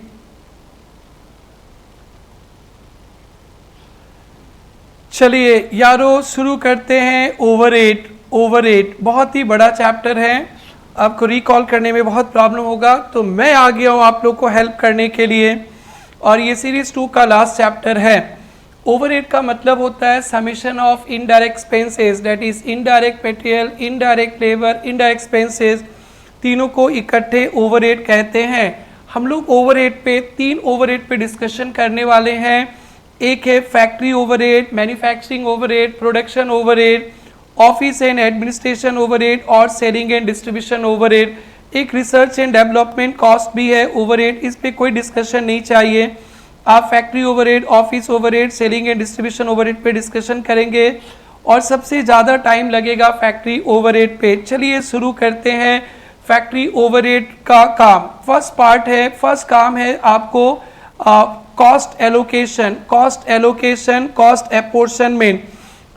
चलिए यारो शुरू करते हैं ओवरहेड। ओवरहेड बहुत ही बड़ा चैप्टर है, आपको रिकॉल करने में बहुत प्रॉब्लम होगा, तो मैं आ गया हूँ आप लोग को हेल्प करने के लिए, और ये सीरीज 2 का लास्ट चैप्टर है। ओवरहेड का मतलब होता है summation of indirect expenses, that is indirect material, indirect labour, indirect expenses, तीनों को इकट्ठे ओवरहेड कहते हैं। हम लोग ओवरहेड पे 3 ओवरहेड पे डिस्कशन करने वाले हैं। एक है factory overhead, manufacturing overhead, production overhead, office and administration overhead और सेलिंग एंड डिस्ट्रीब्यूशन ओवरहेड। एक रिसर्च एंड डेवलपमेंट कॉस्ट भी है ओवरहेड, इस पे कोई डिस्कशन नहीं चाहिए। आप factory overhead, office overhead, selling and distribution overhead पे डिस्कशन करेंगे, और सबसे ज़्यादा टाइम लगेगा फैक्ट्री ओवरहेड पे। चलिए शुरू करते हैं फैक्ट्री ओवरहेड का काम। फर्स्ट पार्ट है, फर्स्ट काम है आपको cost allocation, cost allocation, cost apportionment.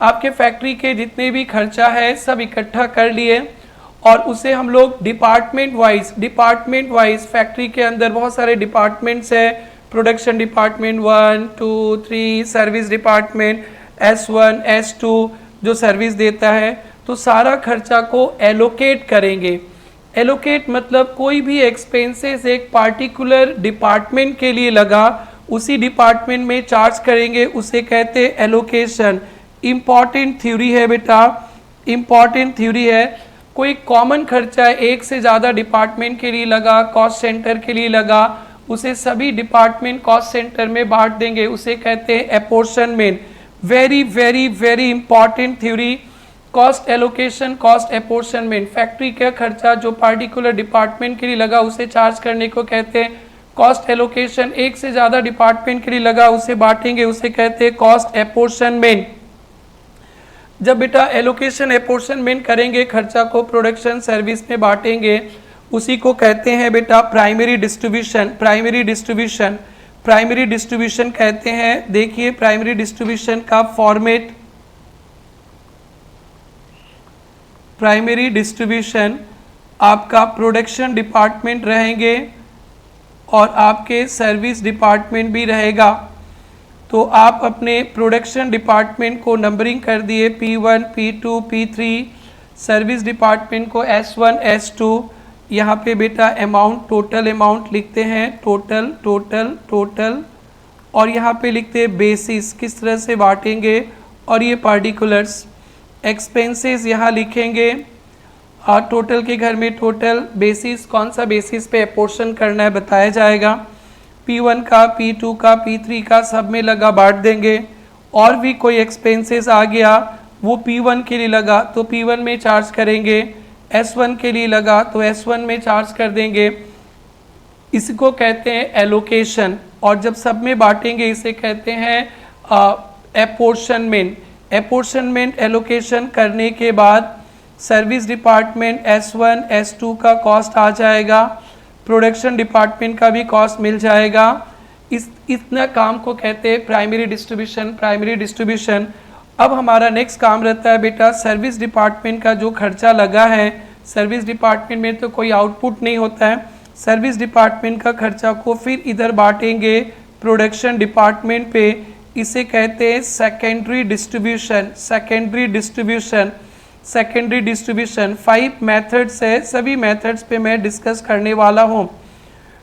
आपके फैक्ट्री के जितने भी खर्चा है सब इकट्ठा कर लिए, और उसे हम लोग डिपार्टमेंट वाइज फैक्ट्री के अंदर बहुत सारे डिपार्टमेंट्स है, production department 1, 2, 3, service department S1, S2 जो सर्विस देता है, तो सारा खर्चा को एलोकेट करेंगे। एलोकेट मतलब कोई भी एक्सपेंसेस एक पार्टिकुलर डिपार्टमेंट के लिए लगा, उसी डिपार्टमेंट में चार्ज करेंगे, उसे कहते हैं एलोकेशन। इम्पॉर्टेंट थ्योरी है बेटा, इम्पॉर्टेंट थ्योरी है। कोई कॉमन खर्चा एक से ज़्यादा डिपार्टमेंट के लिए लगा, कॉस्ट सेंटर के लिए लगा, उसे सभी डिपार्टमेंट कॉस्ट सेंटर में बांट देंगे, उसे कहते हैं apportionment. Very very very important theory, cost allocation, cost apportionment. Factory का खर्चा जो पार्टिकुलर डिपार्टमेंट के लिए लगा उसे चार्ज करने को कहते हैं कॉस्ट एलोकेशन। एक से ज़्यादा डिपार्टमेंट के लिए लगा उसे बांटेंगे, उसे कहते हैं कॉस्ट एपोर्शनमेंट। जब बेटा एलोकेशन एपोर्शनमेंट करेंगे, खर्चा को प्रोडक्शन सर्विस में बांटेंगे, उसी को कहते हैं बेटा primary distribution. Primary distribution, primary distribution कहते हैं। देखिए प्राइमरी डिस्ट्रीब्यूशन का फॉर्मेट, प्राइमरी डिस्ट्रीब्यूशन आपका प्रोडक्शन डिपार्टमेंट रहेंगे और आपके सर्विस डिपार्टमेंट भी रहेगा। तो आप अपने प्रोडक्शन डिपार्टमेंट को नंबरिंग कर दिए P1, P2, P3, service department को S1, S2। यहाँ पे बेटा अमाउंट, टोटल अमाउंट लिखते हैं, टोटल टोटल टोटल, और यहाँ पे लिखते हैं बेसिस, किस तरह से बांटेंगे, और ये पार्टिकुलर्स। एक्सपेंसेस यहाँ लिखेंगे, और टोटल के घर में टोटल, बेसिस कौन सा बेसिस पे अपोर्शन करना है बताया जाएगा। P1 का, P2 का, P3 का सब में लगा बांट देंगे। और भी कोई एक्सपेंसेस आ गया वो P1 के लिए लगा तो P1 में चार्ज करेंगे, S1 के लिए लगा तो S1 में चार्ज कर देंगे। इसको कहते हैं एलोकेशन, और जब सब में बांटेंगे इसे कहते हैं एपोर्शनमेंट। एपोर्शनमेंट एलोकेशन करने के बाद सर्विस डिपार्टमेंट S1, S2 का कॉस्ट आ जाएगा, प्रोडक्शन डिपार्टमेंट का भी कॉस्ट मिल जाएगा। इतना काम को कहते हैं प्राइमरी डिस्ट्रीब्यूशन, प्राइमरी डिस्ट्रीब्यूशन। अब हमारा नेक्स्ट काम रहता है बेटा सर्विस डिपार्टमेंट का जो खर्चा लगा है, सर्विस डिपार्टमेंट में तो कोई आउटपुट नहीं होता है, सर्विस डिपार्टमेंट का खर्चा को फिर इधर बांटेंगे प्रोडक्शन डिपार्टमेंट पे, इसे कहते हैं secondary distribution. Secondary distribution, secondary distribution 5 methods है, सभी मेथड्स पे मैं डिस्कस करने वाला हूँ।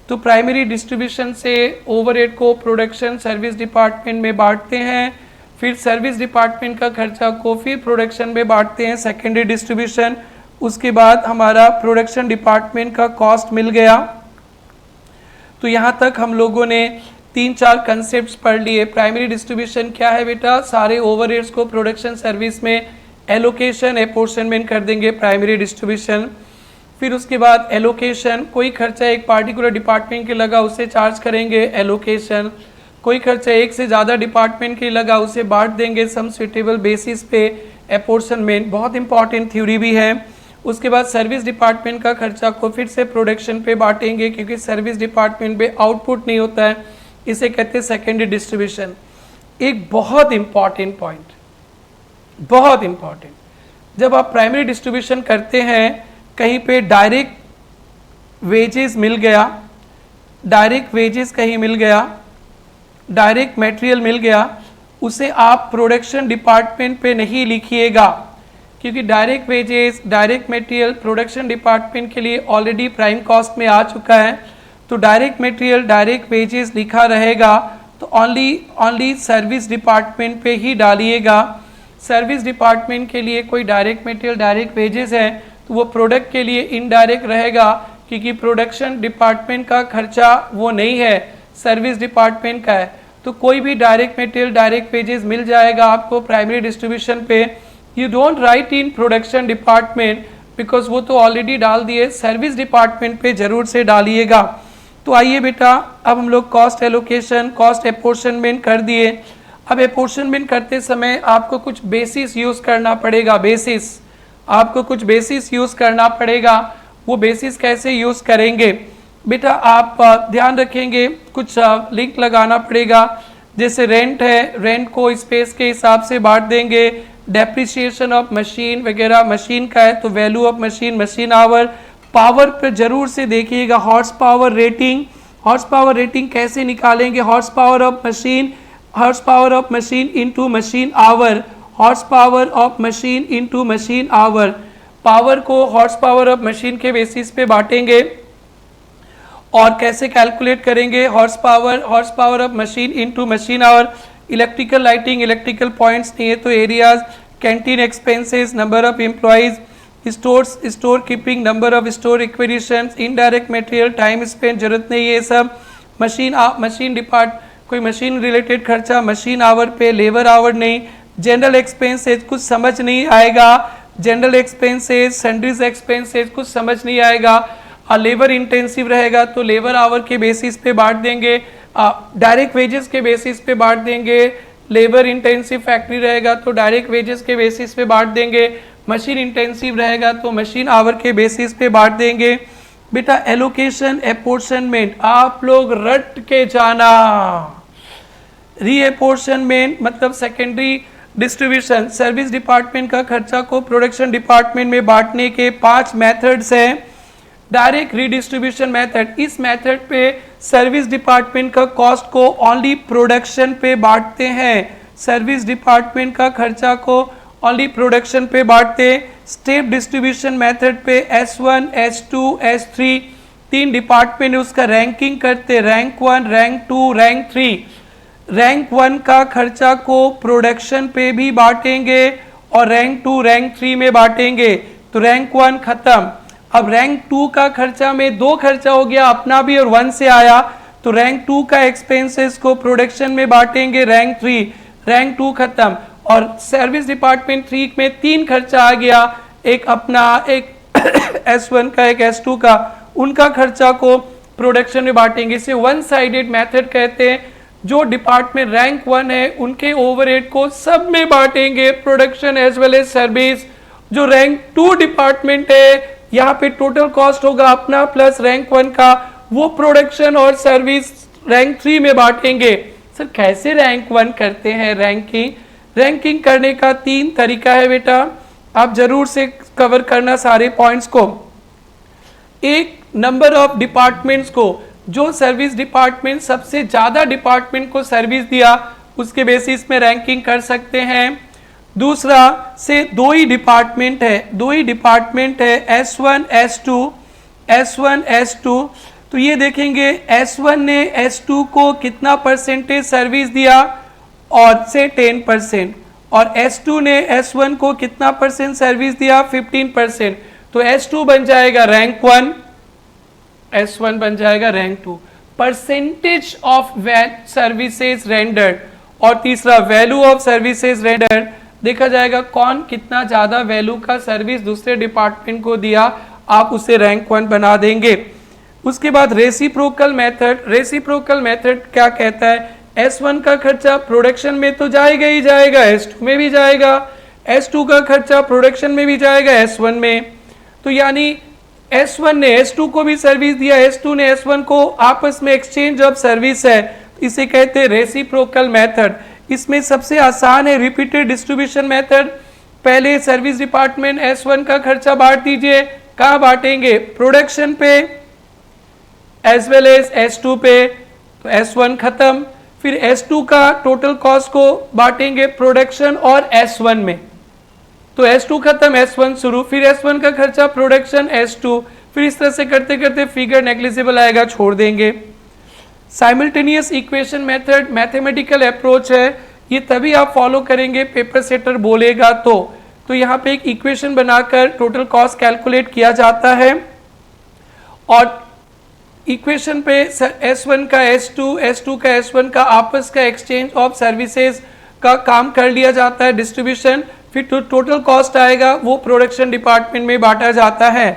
तो प्राइमरी डिस्ट्रीब्यूशन से ओवरहेड को प्रोडक्शन सर्विस डिपार्टमेंट में बांटते हैं, फिर सर्विस डिपार्टमेंट का खर्चा को फिर प्रोडक्शन में बांटते हैं, सेकेंडरी डिस्ट्रीब्यूशन। उसके बाद हमारा प्रोडक्शन डिपार्टमेंट का कॉस्ट मिल गया। तो यहाँ तक हम लोगों ने 3-4 कंसेप्ट्स पढ़ लिए। प्राइमरी डिस्ट्रीब्यूशन क्या है बेटा, सारे ओवरहेड्स को प्रोडक्शन सर्विस में एलोकेशन अपोर्शनमेंट कर देंगे, प्राइमरी डिस्ट्रीब्यूशन। फिर उसके बाद एलोकेशन, कोई खर्चा एक पार्टिकुलर डिपार्टमेंट के लगा उसे चार्ज करेंगे, एलोकेशन। कोई खर्चा एक से ज़्यादा डिपार्टमेंट के लगा उसे बांट देंगे सम सुटेबल बेसिस पे, अपोर्शनमेंट। बहुत इंपॉर्टेंट थ्योरी भी है। उसके बाद सर्विस डिपार्टमेंट का खर्चा को फिर से प्रोडक्शन पे बांटेंगे, क्योंकि सर्विस डिपार्टमेंट पे आउटपुट नहीं होता है, इसे कहते हैं सेकेंडरी डिस्ट्रीब्यूशन। एक बहुत इंपॉर्टेंट पॉइंट, बहुत इंपॉर्टेंट, जब आप प्राइमरी डिस्ट्रीब्यूशन करते हैं, कहीं पे डायरेक्ट वेजेस मिल गया, डायरेक्ट वेजेस कहीं मिल गया, डायरेक्ट मटेरियल मिल गया, उसे आप प्रोडक्शन डिपार्टमेंट पे नहीं लिखिएगा, क्योंकि direct wages, direct material production department के लिए ऑलरेडी प्राइम कॉस्ट में आ चुका है। तो डायरेक्ट मटेरियल, डायरेक्ट वेजेस लिखा रहेगा, तो ओनली सर्विस डिपार्टमेंट पे ही डालिएगा। सर्विस डिपार्टमेंट के लिए कोई डायरेक्ट मटेरियल, डायरेक्ट वेजेस है, तो वो प्रोडक्ट के लिए इनडायरेक्ट रहेगा, क्योंकि प्रोडक्शन डिपार्टमेंट का खर्चा वो नहीं है, सर्विस डिपार्टमेंट का है। तो कोई भी डायरेक्ट मटेरियल, डायरेक्ट वेजेस मिल जाएगा आपको प्राइमरी डिस्ट्रीब्यूशन पे। You don't write in production department, because वो तो ऑलरेडी डाल दिए, सर्विस डिपार्टमेंट पे जरूर से डालिएगा। तो आइए बेटा, अब हम लोग कॉस्ट एलोकेशन, कॉस्ट अपोर्शनमेंट कर दिए। अब अपोर्शनमेंट करते समय आपको कुछ बेसिस यूज करना पड़ेगा, बेसिस, आपको कुछ बेसिस यूज करना पड़ेगा। वो बेसिस कैसे यूज करेंगे बेटा, आप ध्यान रखेंगे, कुछ लिंक लगाना पड़ेगा। जैसे रेंट है, रेंट को स्पेस के हिसाब से बांट देंगे। डेप्रिसिएशन ऑफ मशीन वगैरह, मशीन का है तो value of machine, machine our. Power पर जरूर से देखिएगा, horse power rating, horse power rating कैसे निकालेंगे, horse power of machine, horse power of machine into machine our, horse power of machine into machine our. Power को horse power of machine के basis पे बांटेंगे। और कैसे कैलकुलेट करेंगे, horse power of machine into machine our. Electrical lighting, electrical points नहीं है तो areas, canteen expenses, number of employees, stores, store keeping, number of store acquisitions, indirect material, time spend, जरूरत नहीं है ये सब। मशीन डिपार्ट, कोई मशीन रिलेटेड खर्चा, मशीन आवर पे, लेबर आवर नहीं। जनरल एक्सपेंसेस कुछ समझ नहीं आएगा, जनरल एक्सपेंसेस, सैंडरीज एक्सपेंसेस कुछ समझ नहीं आएगा। लेबर इंटेंसिव रहेगा तो लेबर आवर के बेसिस पे बांट देंगे, डायरेक्ट वेजेस के बेसिस पे बांट देंगे। लेबर इंटेंसिव फैक्ट्री रहेगा तो डायरेक्ट वेजेस के बेसिस पे बांट देंगे। मशीन इंटेंसिव रहेगा तो मशीन आवर के बेसिस पे बांट देंगे। बेटा एलोकेशन अपोर्शनमेंट आप लोग रट के जाना। रीअपोर्शनमेंट मतलब सेकेंडरी डिस्ट्रीब्यूशन, सर्विस डिपार्टमेंट का खर्चा को प्रोडक्शन डिपार्टमेंट में बांटने के 5 मेथड्स हैं। डायरेक्ट रीडिस्ट्रीब्यूशन मेथड, इस मेथड पे सर्विस डिपार्टमेंट का कॉस्ट को ओनली प्रोडक्शन पे बांटते हैं, सर्विस डिपार्टमेंट का खर्चा को ओनली प्रोडक्शन पे बांटते। स्टेप डिस्ट्रीब्यूशन मेथड पे S1, S2, S3 3 डिपार्टमेंट उसका रैंकिंग करते, रैंक 1, रैंक 2, रैंक 3। रैंक 1 का खर्चा को प्रोडक्शन पे भी बांटेंगे और रैंक 2, रैंक 3 में बांटेंगे। तो रैंक 1 खत्म। अब रैंक 2 का खर्चा में 2 खर्चा हो गया, अपना भी और 1 से आया, तो रैंक 2 का एक्सपेंसेस को प्रोडक्शन में बांटेंगे। रैंक 3, रैंक 2 खत्म। और सर्विस डिपार्टमेंट 3 में 3 खर्चा आ गया, एक अपना, एक S1 का, एक S2 का, उनका खर्चा को प्रोडक्शन में बांटेंगे। इसे वन साइडेड मेथड कहते हैं। जो डिपार्टमेंट रैंक 1 है उनके ओवरहेड को सब में बांटेंगे, production as well as service. जो रैंक 2 डिपार्टमेंट है यहाँ पे टोटल कॉस्ट होगा अपना प्लस रैंक 1 का, वो प्रोडक्शन और सर्विस रैंक 3 में बांटेंगे। सर कैसे रैंक 1 करते हैं रैंकिंग? रैंकिंग करने का 3 तरीका है बेटा, आप जरूर से कवर करना सारे पॉइंट्स को। एक, नंबर ऑफ डिपार्टमेंट्स को, जो सर्विस डिपार्टमेंट सबसे ज्यादा डिपार्टमेंट को सर्विस दिया उसके बेसिस में रैंकिंग कर सकते हैं। दूसरा से 2 ही डिपार्टमेंट है, 2 ही डिपार्टमेंट है S1, S2, S1, S2, तो ये देखेंगे S1 ने S2 को कितना परसेंटेज सर्विस दिया और से 10%, और S2 ने S1 को कितना परसेंट सर्विस दिया? 15%। तो S2 बन जाएगा रैंक 1, S1 बन जाएगा rank 2। Percentage of services rendered, और तीसरा वैल्यू ऑफ सर्विसेज रेंडर्ड, देखा जाएगा कौन कितना ज्यादा वैल्यू का सर्विस दूसरे डिपार्टमेंट को दिया, आप उसे रैंक 1 बना देंगे। उसके बाद रेसिप्रोकल मेथड, रेसिप्रोकल मेथड क्या कहता है? S1 का खर्चा प्रोडक्शन में तो जाएगा ही जाएगा, S2 में भी जाएगा, S2 का खर्चा प्रोडक्शन में भी जाएगा S1 में। तो यानी S1 ने S2 को भी सर्विस दिया, S2 ने S1 को, आपस में एक्सचेंज ऑफ सर्विस है, इसे कहते हैं रेसिप्रोकल मेथड। इसमें सबसे आसान है रिपीटेड डिस्ट्रीब्यूशन मेथड। पहले सर्विस डिपार्टमेंट S1 का खर्चा बांट दीजिए, कहाँ बांटेंगे? प्रोडक्शन पे एज वेल एज S2 पे, तो S1 खत्म। फिर S2 का टोटल कॉस्ट को बांटेंगे प्रोडक्शन और S1 में, तो S2 खत्म S1 शुरू, फिर S1 का खर्चा प्रोडक्शन S2, फिर इस तरह से करते करते फिगर नेग्लिजिबल आएगा, छोड़ देंगे। Simultaneous equation method mathematical approach है, ये तभी आप फॉलो करेंगे पेपर सेटर बोलेगा तो यहाँ पे एक इक्वेशन बनाकर टोटल कॉस्ट कैलकुलेट किया जाता है, और इक्वेशन पे S1 का S2, S2 का S1 का आपस का एक्सचेंज ऑफ सर्विसेज का काम कर लिया जाता है, डिस्ट्रीब्यूशन, फिर टोटल कॉस्ट आएगा वो प्रोडक्शन डिपार्टमेंट में बांटा जाता है।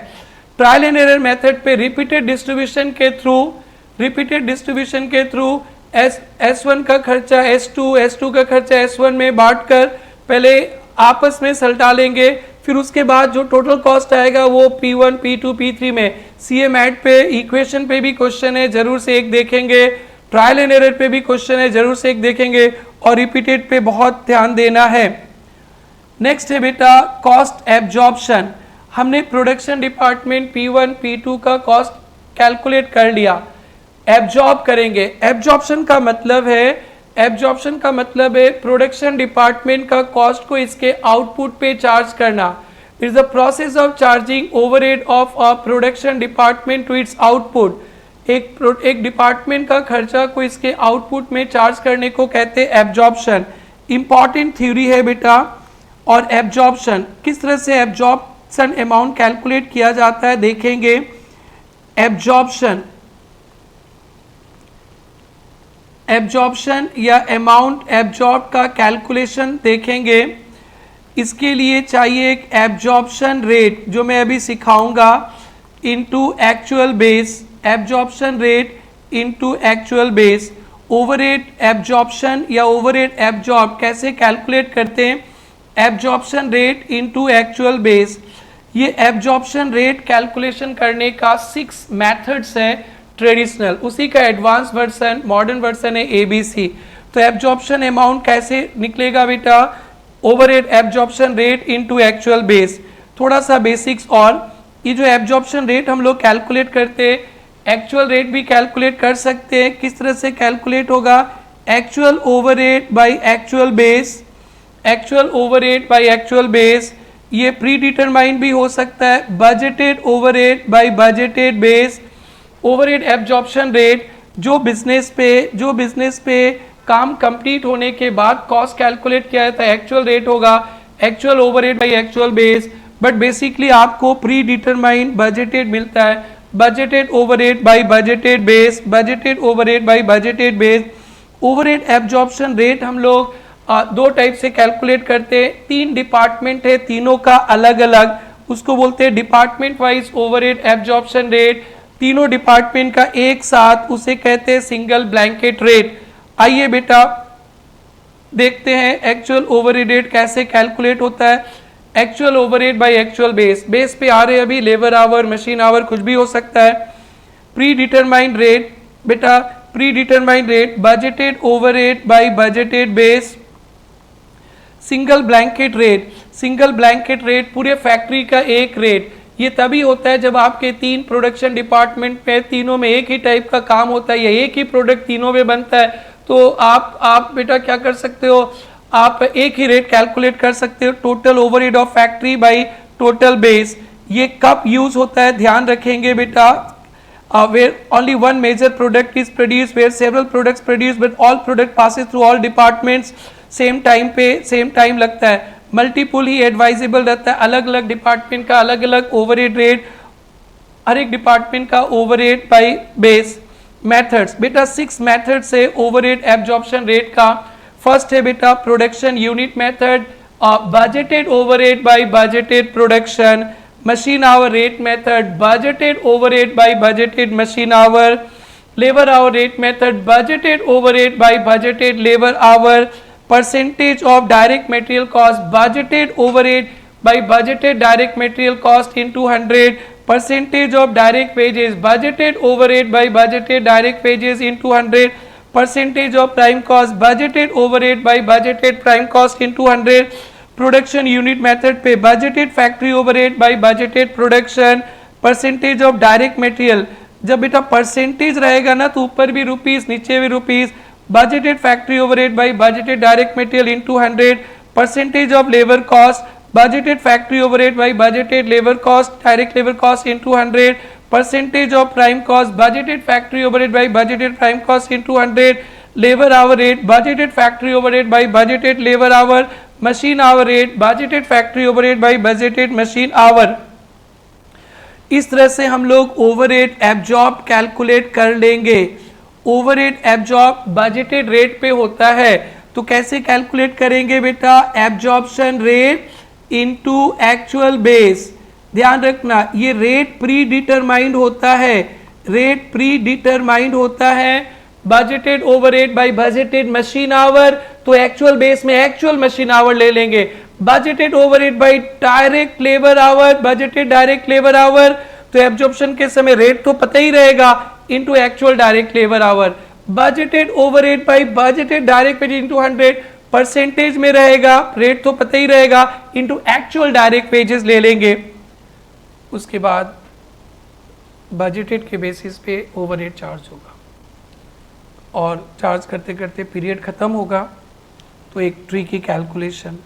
ट्रायल एंड एरर मेथड पे रिपीटेड डिस्ट्रीब्यूशन के थ्रू S1 का खर्चा S2 का खर्चा S1 में बांटकर पहले आपस में सलटा लेंगे, फिर उसके बाद जो टोटल कॉस्ट आएगा वो P1, P2, P3 में। CA मैट पे इक्वेशन पे भी क्वेश्चन है, जरूर से एक देखेंगे, ट्रायल एंड एरर पे भी क्वेश्चन है, जरूर से एक देखेंगे, और रिपीटेड पे बहुत ध्यान देना है। नेक्स्ट है बेटा कॉस्ट एब्जॉर्प्शन। हमने प्रोडक्शन डिपार्टमेंट P1, P2 का कॉस्ट कैलकुलेट कर लिया, एब्जॉर्ब करेंगे। एब्जॉर्प्शन का मतलब है प्रोडक्शन डिपार्टमेंट का कॉस्ट को इसके आउटपुट पे चार्ज करना। It's the process of charging overhead of a production department to its output. एक डिपार्टमेंट का खर्चा को इसके आउटपुट में चार्ज करने को कहते हैं एब्जॉर्प्शन। इंपॉर्टेंट थ्योरी है बेटा। और एब्जॉर्प्शन, किस तरह से एब्जॉर्प्शन अमाउंट कैलकुलेट किया जाता है देखेंगे। एब्जॉर्प्शन या अमाउंट एब्जॉर्ब का कैलकुलेशन देखेंगे। इसके लिए चाहिए एक एब्जॉर्प्शन रेट, जो मैं अभी सिखाऊंगा, into actual base. Absorption rate into actual base. Overhead absorption या ओवरहेड एब्जॉर्ब कैसे कैलकुलेट करते हैं? Absorption rate into actual base. ये एब्जॉर्प्शन रेट कैलकुलेशन करने का 6 मेथड्स है ट्रेडिशनल, उसी का एडवांस वर्जन, मॉडर्न वर्जन है ABC। तो एब्जॉर्प्शन अमाउंट कैसे निकलेगा बेटा? Overhead absorption rate into actual base. थोड़ा सा बेसिक्स, और ये जो एब्जॉर्प्शन रेट हम लोग कैलकुलेट करते हैं, एक्चुअल रेट भी कैलकुलेट कर सकते हैं। किस तरह से कैलकुलेट होगा? Actual overhead by actual base. Actual overhead by actual base, ये प्री डिटरमाइंड भी हो सकता है। Budgeted overhead by budgeted base. Overhead absorption rate, जो बिजनेस पे काम कंप्लीट होने के बाद कॉस्ट कैलकुलेट किया जाता है, एक्चुअल रेट होगा actual overhead by actual base. But basically आपको प्री डिटरमाइंड बजटेड मिलता है, budgeted overhead by budgeted base, budgeted overhead by budgeted base. Overhead absorption rate हम लोग 2 टाइप से कैलकुलेट करते हैं। 3 डिपार्टमेंट है, तीनों का अलग अलग, उसको बोलते हैं department wise overhead absorption rate. तीनों डिपार्टमेंट का एक साथ, उसे कहते हैं सिंगल ब्लैंकेट रेट। आइए बेटा देखते हैं एक्चुअल ओवरहेड रेट कैसे कैलकुलेट होता है। Actual overhead by actual base, base पे आ रहे अभी लेबर आवर, मशीन आवर, कुछ भी हो सकता है। प्री डिटरमाइंड रेट बेटा, pre determined rate, budgeted overhead by budgeted base. Single blanket rate, single blanket rate पूरे फैक्ट्री का एक रेट। ये तभी होता है जब आपके 3 प्रोडक्शन डिपार्टमेंट में तीनों में एक ही टाइप का काम होता है या एक ही प्रोडक्ट तीनों में बनता है, तो आप बेटा क्या कर सकते हो, आप एक ही रेट कैलकुलेट कर सकते हो, total overhead of factory by total base. ये कब यूज होता है ध्यान रखेंगे बेटा। where only one major product is produced, where several products produced but all product passes through all departments same time पे सेम टाइम लगता है. मल्टीपुल ही एडवाइजेबल रहता है, अलग अलग डिपार्टमेंट का अलग अलग ओवरहेड रेट, हर एक डिपार्टमेंट का ओवरहेड बाय बेस. मेथड्स बेटा 6 मेथड्स है ओवरहेड एब्जॉर्प्शन रेट का. फर्स्ट है बेटा production unit method, budgeted overhead by budgeted production. machine hour rate method, budgeted overhead by budgeted machine hour. Labor hour rate method, budgeted overhead by budgeted labor hour. Percentage of direct material cost, budgeted overhead by budgeted direct material cost into 100. Percentage of direct wages, budgeted overhead by budgeted direct wages into 100. Percentage of prime cost, budgeted overhead by budgeted prime cost into 100. Production unit method पे budgeted factory overhead by budgeted production. Percentage of direct material, जब बेटा percentage रहेगा ना तो ऊपर भी rupees नीचे भी rupees. Budgeted factory overhead by budgeted direct material into 100. Percentage of labour cost, budgeted factory overhead by budgeted labour cost direct labour cost into 100. Percentage of prime cost, budgeted factory overhead by budgeted prime cost into 100. Labour hour rate, budgeted factory overhead by budgeted labour our. Machine hour rate, budgeted factory overhead by budgeted machine our. इस तरह से हम लोग overhead absorb calculate कर लेंगे. Overhead absorb budgeted rate पे होता है तो कैसे कैलकुलेट करेंगे बेटा? Absorption rate into actual base. ध्यान रखना ये रेट प्री डिटरमाइंड होता है, रेट प्री डिटरमाइंड होता है. Budgeted overhead by budgeted machine hour तो एक्चुअल बेस में एक्चुअल मशीन आवर ले लेंगे. Budgeted overhead by direct labour hour, budgeted direct labour hour तो एब्जॉर्प्शन के समय रेट तो पता ही रहेगा into actual direct labour hour. Budgeted overhead by budgeted direct wage into 100 percentage में रहेगा, रेट तो पता ही रहेगा इनटू एक्चुअल डायरेक्ट वेजेस ले लेंगे. उसके बाद बजटेड के बेसिस पे ओवरहेड चार्ज होगा और चार्ज करते करते पीरियड ख़त्म होगा तो एक ट्री की कैलकुलेशन.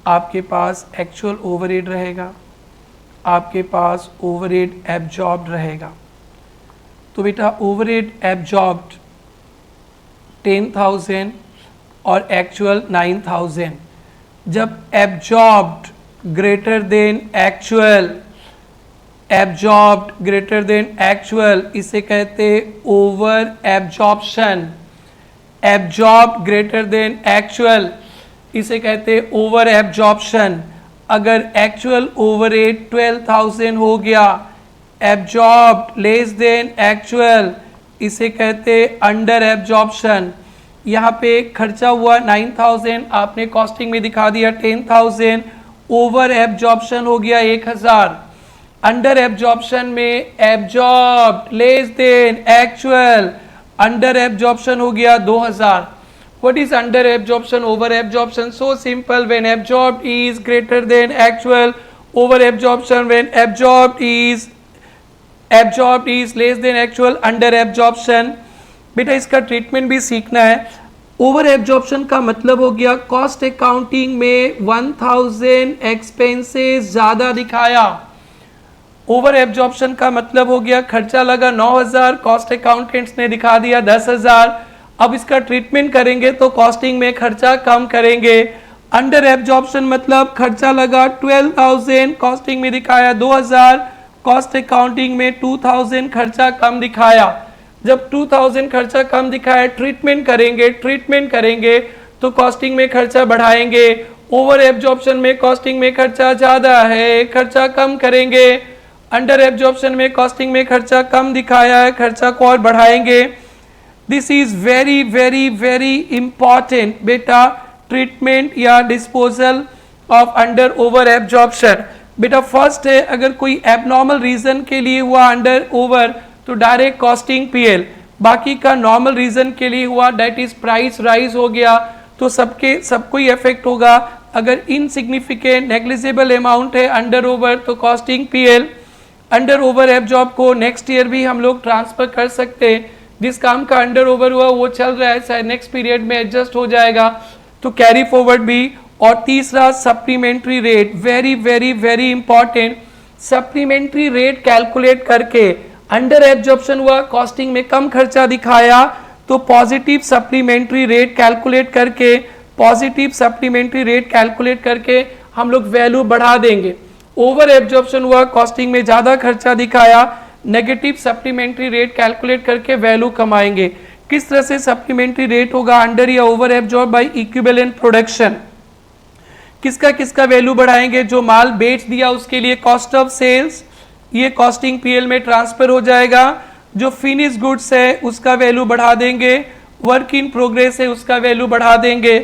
आपके पास एक्चुअल ओवरहेड रहेगा, आपके पास ओवरहेड एब्जॉर्ब्ड रहेगा. तो बेटा ओवरहेड एब्जॉर्ब्ड 10,000 और एक्चुअल 9,000. जब absorbed greater than actual, absorbed greater than actual इसे कहते over absorption. Absorbed greater than actual इसे कहते ओवर एब्जॉर्प्शन. अगर एक्चुअल ओवरहेड 12,000 हो गया, एब्जॉर्ब्ड लेस देन एक्चुअल इसे कहते अंडर एब्जॉर्प्शन. यहाँ पे खर्चा हुआ 9,000, आपने कॉस्टिंग में दिखा दिया 10,000, ओवर एब्जॉर्प्शन हो गया 1,000. अंडर एब्जॉर्प्शन में absorbed less than actual, under absorption हो गया 2,000. What is under absorption, over absorption? So simple. When absorbed is greater than actual, over absorption when absorbed is less than actual, under absorption. बेटा इसका treatment भी सीखना है. Over absorption का मतलब हो गया कॉस्ट अकाउंटिंग में 1,000 एक्सपेंसेस ज्यादा दिखाया. ओवर एब्जॉर्प्शन का मतलब हो गया खर्चा लगा 9,000, कॉस्ट अकाउंटेंट्स ने दिखा दिया 10,000. अब इसका ट्रीटमेंट करेंगे तो कॉस्टिंग में खर्चा कम करेंगे. अंडर एब्जॉर्प्शन मतलब खर्चा लगा 12,000, कॉस्टिंग में दिखाया 2,000, कॉस्ट अकाउंटिंग में 2,000 खर्चा कम दिखाया. जब 2,000 खर्चा कम दिखाया ट्रीटमेंट करेंगे तो कॉस्टिंग में खर्चा बढ़ाएंगे. ओवर एब्जॉर्प्शन में कॉस्टिंग में खर्चा ज्यादा है, खर्चा कम करेंगे. अंडर एब्जॉर्प्शन में कॉस्टिंग में खर्चा कम दिखाया है, खर्चा को और बढ़ाएंगे. This is very very very important बेटा, ट्रीटमेंट या disposal of under over absorption. बेटा फर्स्ट है अगर कोई एबनॉर्मल रीजन के लिए हुआ अंडर ओवर तो डायरेक्ट कॉस्टिंग पीएल. बाकी का नॉर्मल रीजन के लिए हुआ डेट इज प्राइस राइज हो गया तो सबको ही इफेक्ट होगा. अगर इनसिग्निफिकेंट नेग्लिजिबल अमाउंट है अंडर ओवर तो costing PL. Under over absorb को नेक्स्ट ईयर भी हम लोग ट्रांसफर कर सकते हैं. जिस काम का अंडर ओवर हुआ वो चल रहा है, शायद नेक्स्ट पीरियड में एडजस्ट हो जाएगा तो कैरी फॉरवर्ड भी. और तीसरा supplementary rate, very very very important. Supplementary rate calculate करके अंडर एब्जॉर्प्शन हुआ, कॉस्टिंग में कम खर्चा दिखाया, तो पॉजिटिव सप्लीमेंट्री रेट कैलकुलेट करके, पॉजिटिव सप्लीमेंट्री रेट कैलकुलेट करके हम लोग वैल्यू बढ़ा देंगे। ओवर एब्जॉर्प्शन हुआ, कॉस्टिंग में ज्यादा खर्चा दिखाया, नेगेटिव सप्लीमेंट्री रेट कैलकुलेट करके वैल्यू कमाएंगे। किस तरह से सप्लीमेंट्री रेट होगा, अंडर या over absorb by equivalent production. किसका किसका वैल्यू बढ़ाएंगे, जो माल बेच दिया उसके लिए कॉस्ट ऑफ सेल्स, ये कॉस्टिंग पीएल में ट्रांसफर हो जाएगा। जो फिनिश गुड्स है उसका वैल्यू बढ़ा देंगे, वर्क इन प्रोग्रेस है उसका वैल्यू बढ़ा देंगे।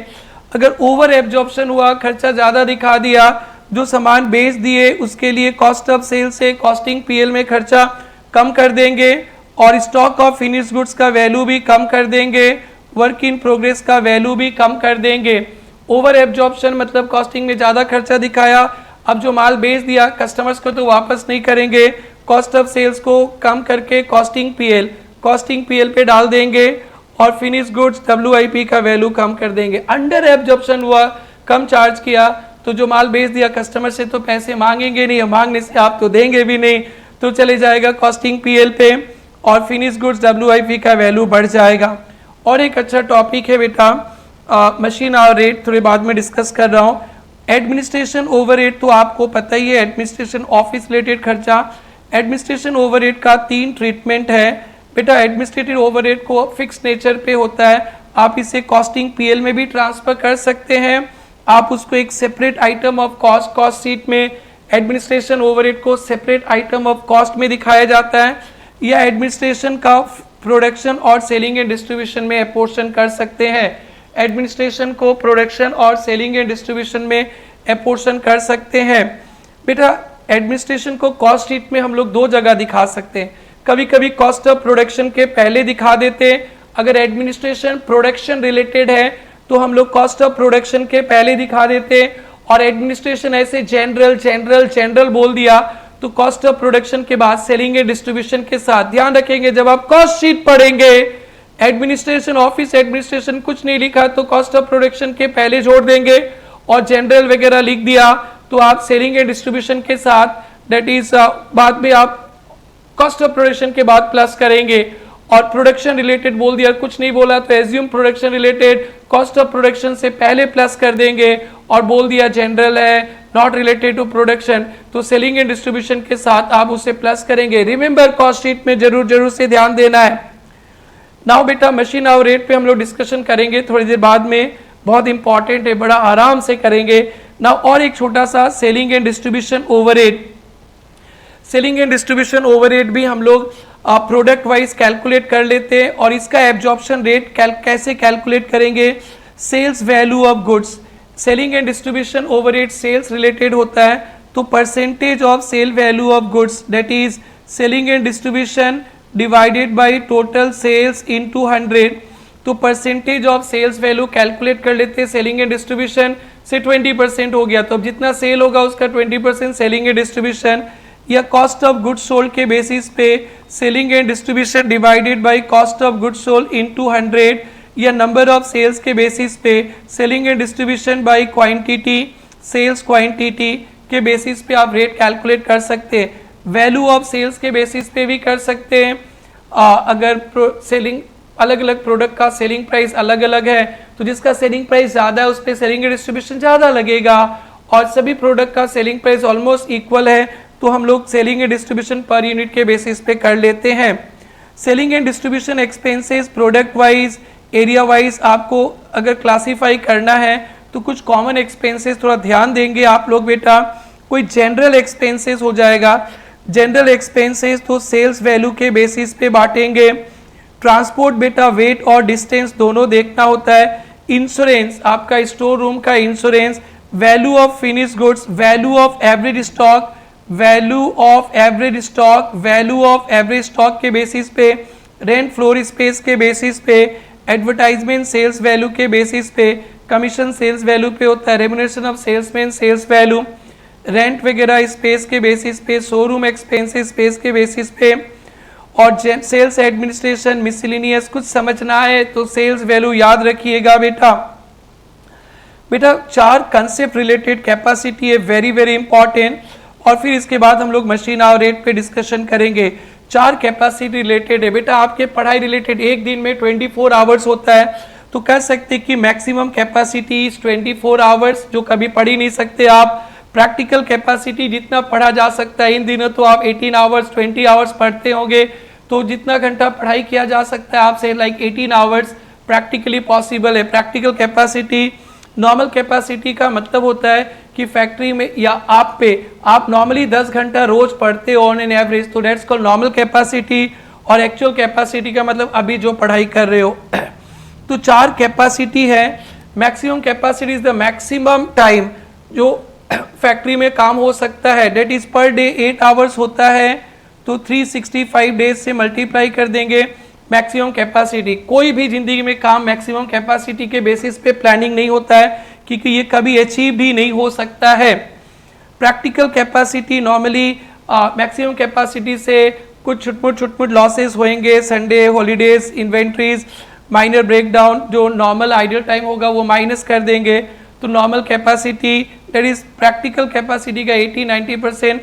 अगर ओवर एब्जॉर्प्शन हुआ, खर्चा ज्यादा दिखा दिया, जो सामान बेच दिए उसके लिए कॉस्ट ऑफ सेल्स से कॉस्टिंग पीएल में खर्चा कम कर देंगे और स्टॉक ऑफ फिनिश गुड्स का वैल्यू भी कम कर देंगे, वर्क इन प्रोग्रेस का वैल्यू भी कम कर देंगे। ओवर एब्जॉर्प्शन मतलब कॉस्टिंग में ज्यादा खर्चा दिखाया, अब जो माल बेच दिया कस्टमर्स को तो वापस नहीं करेंगे, कॉस्ट ऑफ सेल्स को कम करके कॉस्टिंग पीएल पे डाल देंगे और फिनिश गुड्स WIP का वैल्यू कम कर देंगे। अंडर एब्जॉर्प्शन हुआ, कम चार्ज किया, तो जो माल बेच दिया कस्टमर से तो पैसे मांगेंगे नहीं, मांगने से आप तो देंगे भी नहीं, तो चले जाएगा कॉस्टिंग पीएल पे और फिनिश गुड्स WIP का वैल्यू बढ़ जाएगा। और एक अच्छा टॉपिक है बेटा, मशीन आवर रेट थोड़ी बाद में डिस्कस कर रहा हूँ। एडमिनिस्ट्रेशन ओवरहेड तो आपको पता ही है, एडमिनिस्ट्रेशन ऑफिस रिलेटेड खर्चा। एडमिनिस्ट्रेशन ओवरहेड का 3 ट्रीटमेंट है बेटा। एडमिनिस्ट्रेटिव ओवरहेड को फिक्स नेचर पे होता है, आप इसे कॉस्टिंग पीएल में भी ट्रांसफर कर सकते हैं, आप उसको एक separate item of cost sheet में एडमिनिस्ट्रेशन ओवरहेड को सेपरेट आइटम ऑफ कॉस्ट में दिखाया जाता है, या एडमिनिस्ट्रेशन का प्रोडक्शन और सेलिंग एंड डिस्ट्रीब्यूशन में अपोर्शन कर सकते हैं। एडमिनिस्ट्रेशन को प्रोडक्शन और सेलिंग एंड डिस्ट्रीब्यूशन में अपोर्शन कर सकते हैं। बेटा एडमिनिस्ट्रेशन को कॉस्ट शीट में हम लोग 2 जगह दिखा सकते हैं, कभी कभी कॉस्ट ऑफ प्रोडक्शन के पहले दिखा देते हैं। अगर एडमिनिस्ट्रेशन प्रोडक्शन रिलेटेड है तो हम लोग कॉस्ट ऑफ प्रोडक्शन के पहले दिखा देते हैं, और एडमिनिस्ट्रेशन ऐसे जनरल बोल दिया तो कॉस्ट ऑफ प्रोडक्शन के बाद सेलिंग एंड डिस्ट्रीब्यूशन के साथ। ध्यान रखेंगे जब आप कॉस्ट शीट पढ़ेंगे, एडमिनिस्ट्रेशन ऑफिस एडमिनिस्ट्रेशन कुछ नहीं लिखा तो कॉस्ट ऑफ प्रोडक्शन के पहले जोड़ देंगे, और जनरल वगैरह लिख दिया तो आप सेलिंग एंड डिस्ट्रीब्यूशन के साथ, दैट इज बाद में आप कॉस्ट ऑफ प्रोडक्शन के बाद प्लस करेंगे। और प्रोडक्शन रिलेटेड बोल दिया, कुछ नहीं बोला तो assume production related, cost of production से पहले प्लस कर देंगे, और बोल दिया जनरल है नॉट रिलेटेड टू प्रोडक्शन तो सेलिंग एंड डिस्ट्रीब्यूशन के साथ आप उसे प्लस करेंगे। रिमेंबर कॉस्ट शीट में जरूर से ध्यान देना है। नाउ बेटा मशीन आवर रेट पे हम लोग डिस्कशन करेंगे थोड़ी देर बाद में, बहुत इंपॉर्टेंट है, बड़ा आराम से करेंगे। नाउ और एक छोटा सा selling and distribution overhead. Selling and distribution overhead भी हम लोग प्रोडक्ट वाइज कैलकुलेट कर लेते हैं, और इसका एब्जॉर्प्शन रेट कैसे कैलकुलेट करेंगे, sales value of goods. Selling and distribution overhead sales related होता है, तो percentage of sale value of goods, that is selling and distribution divided by total sales into 100। तो percentage of sales value calculate कर लेते हैं, selling and distribution से 20% हो गया, तो अब जितना सेल होगा उसका 20% सेलिंग एंड डिस्ट्रीब्यूशन, या कॉस्ट ऑफ गुड्स सोल्ड के बेसिस पे selling and distribution divided by cost of goods sold into 100, या नंबर ऑफ सेल्स के बेसिस पे selling and distribution by quantity, sales quantity के बेसिस पे आप रेट कैलकुलेट कर सकते हैं। वैल्यू ऑफ सेल्स के बेसिस पे भी कर सकते हैं। अगर सेलिंग अलग अलग प्रोडक्ट का सेलिंग प्राइस अलग अलग है तो जिसका सेलिंग प्राइस ज़्यादा है उस पर सेलिंग एंड डिस्ट्रीब्यूशन ज़्यादा लगेगा, और सभी प्रोडक्ट का सेलिंग प्राइस ऑलमोस्ट इक्वल है तो हम लोग selling and distribution per unit के बेसिस पे कर लेते हैं। Selling and distribution expenses product wise, area wise आपको अगर क्लासीफाई करना है तो कुछ कॉमन एक्सपेंसेस थोड़ा ध्यान देंगे आप लोग बेटा। कोई जनरल एक्सपेंसेस हो जाएगा, जनरल एक्सपेंसेस तो सेल्स वैल्यू के बेसिस पे बांटेंगे। ट्रांसपोर्ट बेटा वेट और डिस्टेंस दोनों देखना होता है। इंश्योरेंस, आपका स्टोर रूम का insurance. Value of finish goods, value of average stock, value of average stock, value of average stock के बेसिस पे, रेंट फ्लोर स्पेस के बेसिस पे, एडवर्टाइजमेंट सेल्स वैल्यू के बेसिस पे, कमीशन सेल्स वैल्यू पे होता है, remuneration of salesman sales value, rent वगैरह स्पेस के बेसिस पे, शोरूम एक्सपेंसेस स्पेस के बेसिस पे, और सेल्स एडमिनिस्ट्रेशन मिसलिनियस। कुछ समझना है तो सेल्स वैल्यू याद रखिएगा बेटा। बेटा 4 कंसेप्ट रिलेटेड कैपेसिटी है, वेरी इंपॉर्टेंट, और फिर इसके बाद हम लोग मशीन आवर रेट पे डिस्कशन करेंगे। 4 कैपेसिटी रिलेटेड है। बेटा आपके पढ़ाई रिलेटेड एक दिन में 24 आवर्स होता है, तो कह सकते कि मैक्सिमम कैपेसिटी 24 आवर्स, जो कभी पढ़ ही नहीं सकते आप। प्रैक्टिकल कैपेसिटी जितना पढ़ा जा सकता है, इन दिनों तो आप 18 आवर्स 20 आवर्स पढ़ते होंगे, तो जितना घंटा पढ़ाई किया जा सकता है आपसे लाइक 18 आवर्स प्रैक्टिकली पॉसिबल है। प्रैक्टिकल कैपेसिटी, नॉर्मल कैपेसिटी का मतलब होता है कि फैक्ट्री में या आप नॉर्मली 10 घंटा रोज पढ़ते हो ऑन एन एवरेज, तो डेट्स कॉल्ड नॉर्मल कैपेसिटी। और एक्चुअल कैपेसिटी का मतलब अभी जो पढ़ाई कर रहे हो। तो 4 कैपेसिटी है। Maximum capacity is the maximum time जो फैक्ट्री में काम हो सकता है, that is per day 8 hours होता है, तो 365 डेज से मल्टीप्लाई कर देंगे मैक्सिमम कैपेसिटी। कोई भी जिंदगी में काम मैक्सिमम कैपेसिटी के बेसिस पे प्लानिंग नहीं होता है, क्योंकि ये कभी अचीव भी नहीं हो सकता है। Practical capacity normally maximum capacity से कुछ छुटमुट लॉसेस होंगे, Sunday, holidays, inventories, minor breakdown, जो नॉर्मल आइडियल टाइम होगा वो माइनस कर देंगे। तो normal capacity that is practical capacity का 80-90%,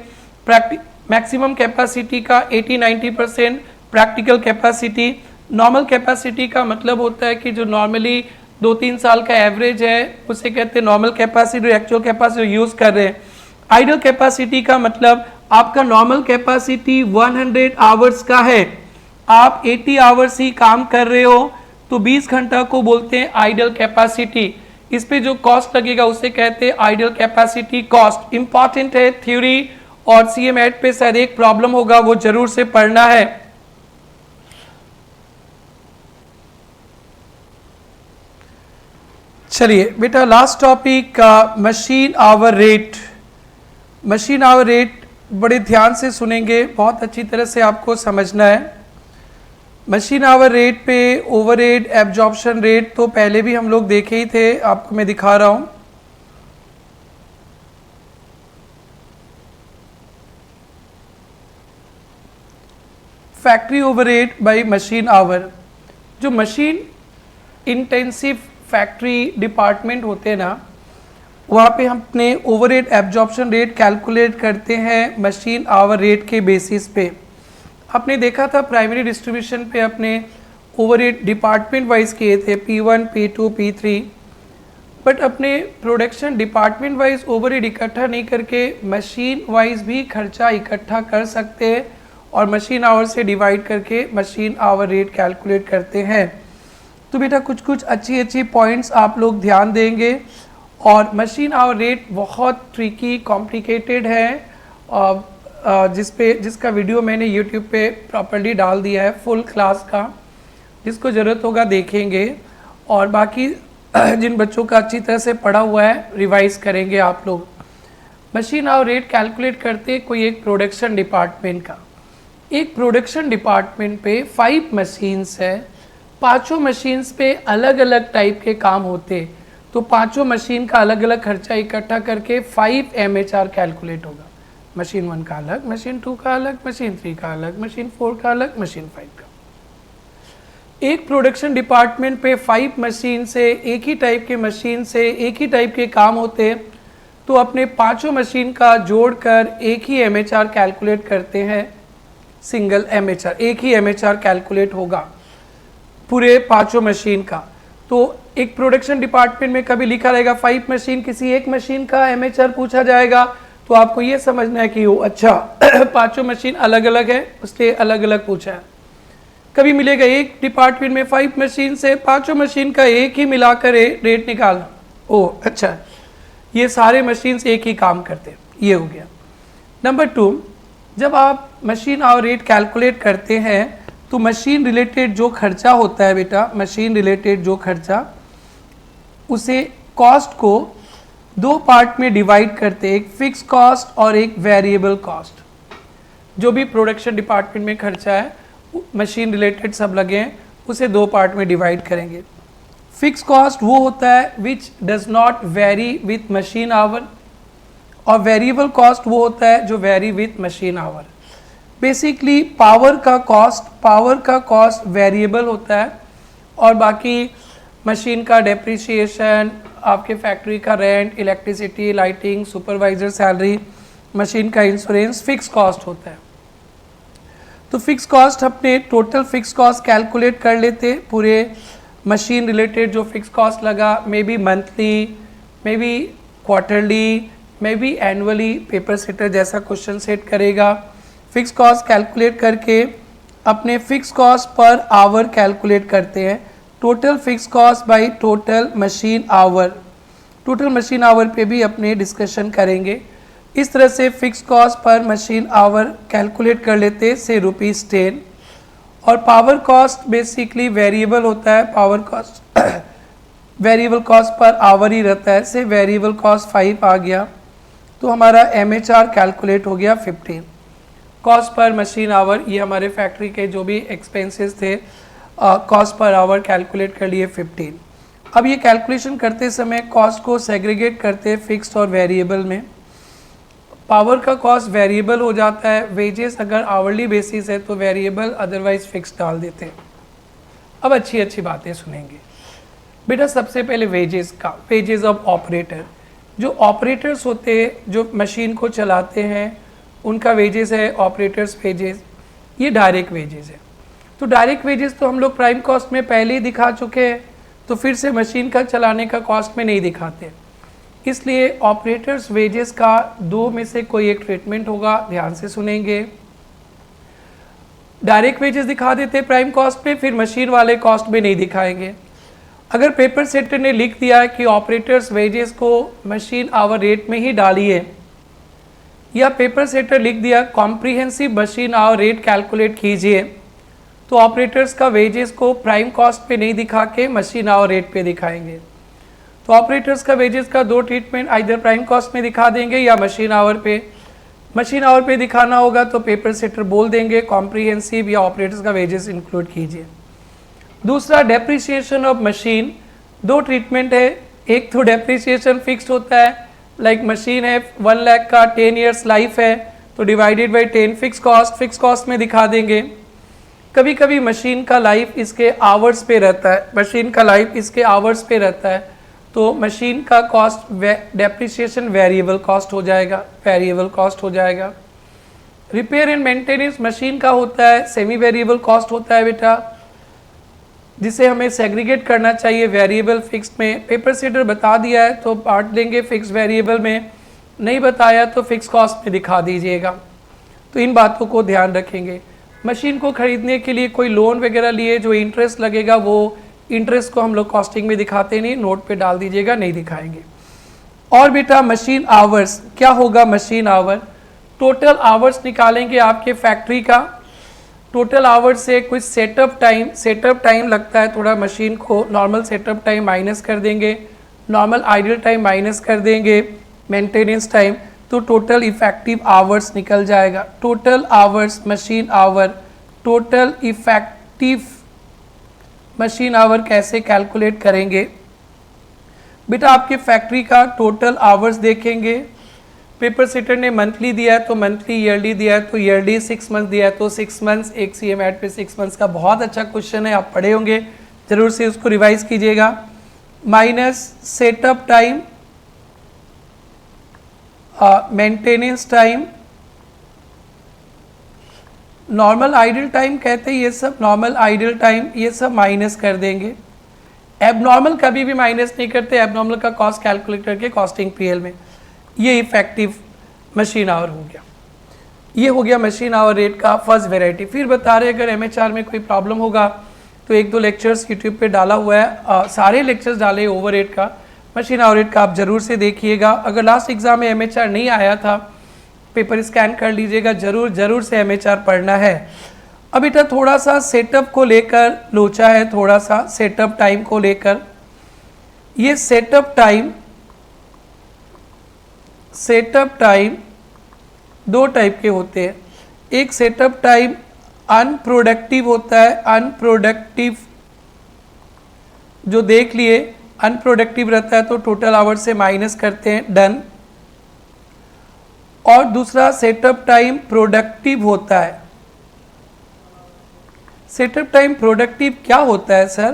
मैक्सिमम कैपेसिटी का 80-90%, प्रैक्टिकल कैपेसिटी। नॉर्मल कैपेसिटी का मतलब होता है कि जो नॉर्मली 2-3 साल का एवरेज है उसे कहते हैं normal capacity, actual capacity use कर रहे हैं। आइडियल कैपेसिटी का मतलब आपका नॉर्मल कैपेसिटी 100 आवर्स का है, आप 80 आवर्स ही काम कर रहे हो, तो 20 घंटा को बोलते हैं आइडियल कैपेसिटी। इस पे जो कॉस्ट लगेगा उसे कहते हैं आइडियल कैपेसिटी कॉस्ट। इंपॉर्टेंट है थ्योरी, और सीएम एड पे शायद एक प्रॉब्लम होगा, वो जरूर से पढ़ना है। चलिए बेटा last topic machine hour rate. Machine hour rate बड़े ध्यान से सुनेंगे, बहुत अच्छी तरह से आपको समझना है। मशीन आवर रेट पे ओवरहेड एब्जॉर्प्शन रेट तो पहले भी हम लोग देखे ही थे, आपको मैं दिखा रहा हूं। Factory overhead by machine our. जो मशीन इंटेंसिव फैक्ट्री डिपार्टमेंट होते हैं ना, वहाँ पे हम अपने ओवरहेड एब्जॉर्प्शन रेट कैलकुलेट करते हैं मशीन आवर रेट के बेसिस पे। आपने देखा था प्राइमरी डिस्ट्रीब्यूशन पे अपने ओवरहेड डिपार्टमेंट वाइज किए थे, P1, P2, P3, बट अपने प्रोडक्शन डिपार्टमेंट वाइज ओवरहेड इकट्ठा नहीं करके मशीन वाइज भी खर्चा इकट्ठा कर सकते हैं, और मशीन आवर से डिवाइड करके मशीन आवर रेट कैलकुलेट करते हैं। तो बेटा कुछ अच्छी पॉइंट्स आप लोग ध्यान देंगे। और मशीन आवर रेट बहुत ट्रिकी कॉम्प्लिकेटेड है, जिसका वीडियो मैंने यूट्यूब पे प्रॉपर्ली डाल दिया है फुल क्लास का, जिसको ज़रूरत होगा देखेंगे। और बाकी जिन बच्चों का अच्छी तरह से पढ़ा हुआ है रिवाइज करेंगे आप लोग। मशीन आवर रेट कैलकुलेट करते कोई एक प्रोडक्शन डिपार्टमेंट का, एक प्रोडक्शन डिपार्टमेंट पे 5 मशीन्स है, 5 मशीन्स पे अलग अलग टाइप के काम होते, तो 5 मशीन का अलग अलग खर्चा इकट्ठा करके 5 MHR कैलकुलेट होगा। मशीन 1 का अलग, मशीन 2 का अलग, मशीन 3 का अलग, मशीन 4 का अलग, मशीन 5 का। एक प्रोडक्शन डिपार्टमेंट पे 5 मशीन से, एक ही टाइप के मशीन से एक ही टाइप के काम होते, तो अपने 5 मशीन का जोड़कर एक ही MHR कैलकुलेट करते हैं, सिंगल MHR, एक ही MHR कैलकुलेट होगा पूरे 5 मशीन का। तो एक प्रोडक्शन डिपार्टमेंट में कभी लिखा रहेगा 5 मशीन, किसी एक मशीन का MHR पूछा जाएगा, तो आपको ये समझना है कि वो अच्छा 5 मशीन अलग अलग है, उससे अलग अलग पूछा है। कभी मिलेगा एक डिपार्टमेंट में 5 मशीन से 5 मशीन का एक ही मिलाकर रेट निकालना, ओ अच्छा ये सारे मशीन एक ही काम करते, ये हो गया। नंबर 2, जब आप मशीन आवर रेट कैलकुलेट करते हैं तो मशीन रिलेटेड जो खर्चा होता है बेटा, मशीन रिलेटेड जो खर्चा, उसे कॉस्ट को 2 पार्ट में डिवाइड करते हैं, एक फिक्स कॉस्ट और एक वेरिएबल कॉस्ट। जो भी प्रोडक्शन डिपार्टमेंट में खर्चा है मशीन रिलेटेड सब लगे हैं, उसे 2 पार्ट में डिवाइड करेंगे। फिक्स कॉस्ट वो होता है which does not very with machine our, और वेरिएबल कॉस्ट वो होता है जो very with machine our. Basically power का कॉस्ट वेरिएबल होता है, और बाकी मशीन का डेप्रिसिएशन, आपके फैक्ट्री का rent, electricity, lighting, supervisor salary, machine का इंश्योरेंस फिक्स कॉस्ट होता है। तो फिक्स कॉस्ट अपने टोटल फिक्स कॉस्ट कैलकुलेट कर लेते, पूरे मशीन रिलेटेड जो फिक्स कॉस्ट लगा, may be monthly, may be quarterly, may be annually, paper setter जैसा क्वेश्चन सेट करेगा। फिक्स कॉस्ट कैलकुलेट करके अपने fix cost per hour calculate करते हैं, total fix cost by total machine our, total machine hour पे भी अपने discussion करेंगे। इस तरह से फिक्स कॉस्ट पर मशीन आवर कैलकुलेट कर लेते से ₹10। और पावर कॉस्ट बेसिकली वेरिएबल होता है, power cost variable cost per hour ही रहता है, से वेरिएबल कॉस्ट 5 आ गया, तो हमारा MHR कैलकुलेट हो गया 15। कॉस्ट पर मशीन आवर, ये हमारे फैक्ट्री के जो भी एक्सपेंसेस थे कॉस्ट पर आवर कैलकुलेट कर लिए 15। अब ये कैलकुलेशन करते समय कॉस्ट को सेग्रीगेट करते हैं फिक्स्ड और वेरिएबल में। पावर का कॉस्ट वेरिएबल हो जाता है, वेजेस अगर आवरली बेसिस है तो वेरिएबल, अदरवाइज फिक्स डाल देते हैं। अब अच्छी अच्छी बातें सुनेंगे बेटा। सबसे पहले वेजेस का, वेजेस ऑफ ऑपरेटर, जो ऑपरेटर्स होते हैं जो मशीन को चलाते हैं उनका वेजेस है ऑपरेटर्स वेजेस, ये डायरेक्ट वेजेस है। तो डायरेक्ट वेजेस तो हम लोग प्राइम कॉस्ट में पहले ही दिखा चुके हैं, तो फिर से मशीन का चलाने का कॉस्ट में नहीं दिखाते, इसलिए ऑपरेटर्स वेजेस का 2 में से कोई एक ट्रीटमेंट होगा, ध्यान से सुनेंगे। डायरेक्ट वेजेस दिखा देते प्राइम कॉस्ट में, फिर मशीन वाले कॉस्ट में नहीं दिखाएंगे। अगर पेपर सेटर ने लिख दिया कि ऑपरेटर्स वेजेस को मशीन आवर रेट में ही डालिए, या पेपर सेटर लिख दिया comprehensive machine hour rate calculate कीजिए, तो ऑपरेटर्स का वेजेस को प्राइम कॉस्ट पे नहीं दिखा के मशीन आवर रेट पे दिखाएंगे। तो ऑपरेटर्स का वेजेस का 2 ट्रीटमेंट आइदर प्राइम कॉस्ट में दिखा देंगे या मशीन आवर पे। मशीन आवर पे दिखाना होगा तो पेपर सेटर बोल देंगे कॉम्प्रिहेंसिव या ऑपरेटर्स का वेजेस इंक्लूड कीजिए। दूसरा डेप्रिसिएशन ऑफ मशीन, 2 ट्रीटमेंट है। एक तो डेप्रिसिएशन फिक्स्ड होता है, लाइक मशीन है 1 लाख का, 10 ईयर्स लाइफ है, तो डिवाइडेड बाई 10 फिक्स कॉस्ट में दिखा देंगे। कभी कभी मशीन का लाइफ इसके आवर्स पे रहता है, मशीन का लाइफ इसके आवर्स पे रहता है, तो मशीन का कॉस्ट डेप्रिसिएशन वेरिएबल कॉस्ट हो जाएगा, वेरिएबल कॉस्ट हो जाएगा। रिपेयर एंड मेंटेनेंस मशीन का होता है, सेमी वेरिएबल कॉस्ट होता है बेटा, जिसे हमें सेग्रीगेट करना चाहिए वेरिएबल फिक्स्ड में। पेपर सेटर बता दिया है तो बांट देंगे फिक्स वेरिएबल में, नहीं बताया तो फिक्स कॉस्ट में दिखा दीजिएगा। तो इन बातों को ध्यान रखेंगे। मशीन को खरीदने के लिए कोई लोन वगैरह लिए जो इंटरेस्ट लगेगा, वो इंटरेस्ट को हम लोग कॉस्टिंग में दिखाते नहीं, नोट पे डाल दीजिएगा, नहीं दिखाएंगे। और बेटा मशीन आवर्स, क्या होगा मशीन आवर? टोटल आवर्स निकालेंगे आपके फैक्ट्री का। टोटल आवर्स से कुछ सेटअप टाइम लगता है थोड़ा मशीन को, नॉर्मल सेटअप टाइम माइनस कर देंगे, नॉर्मल आइडल टाइम माइनस कर देंगे, मेंटेनेंस टाइम, तो टोटल इफेक्टिव आवर्स निकल जाएगा। Total hours machine our, total effective machine our कैसे कैलकुलेट करेंगे बेटा? आपके फैक्ट्री का टोटल आवर्स देखेंगे। पेपर सेटर ने मंथली दिया है तो मंथली, ईयरली दिया है तो ईयरली, 6 मंथ दिया है तो 6 मंथ्स। एक CM एड पे 6 मंथ्स का बहुत अच्छा क्वेश्चन है, आप पढ़े होंगे, जरूर से उसको रिवाइज कीजिएगा। Minus setup time, maintenance time, normal idle time कहते हैं, ये सब नॉर्मल आइडल टाइम, ये सब माइनस कर देंगे। एबनॉर्मल कभी भी माइनस नहीं करते, एबनॉर्मल का कॉस्ट कैलकुलेट करके कॉस्टिंग PL में। ये इफेक्टिव मशीन आवर हो गया, ये हो गया मशीन आवर रेट का फर्स्ट वेराइटी। फिर बता रहे अगर MHR में कोई प्रॉब्लम होगा तो 1-2 लेक्चर्स यूट्यूब पे डाला हुआ है, सारे लेक्चर्स डाले ओवर रेट का, मशीन आवर रेट का, आप जरूर से देखिएगा। अगर लास्ट एग्जाम में MHR नहीं आया था, पेपर स्कैन कर लीजिएगा, जरूर से MHR पढ़ना है। अब बेटा थोड़ा सा सेटअप को लेकर लोचा है, थोड़ा सा सेटअप टाइम को लेकर। ये सेटअप टाइम 2 टाइप के होते हैं। एक सेटअप टाइम अनप्रोडक्टिव होता है, अनप्रोडक्टिव जो देख लिए अनप्रोडक्टिव रहता है तो टोटल आवर्स से माइनस करते हैं, डन। और दूसरा सेटअप टाइम प्रोडक्टिव होता है। सेटअप टाइम प्रोडक्टिव क्या होता है sir?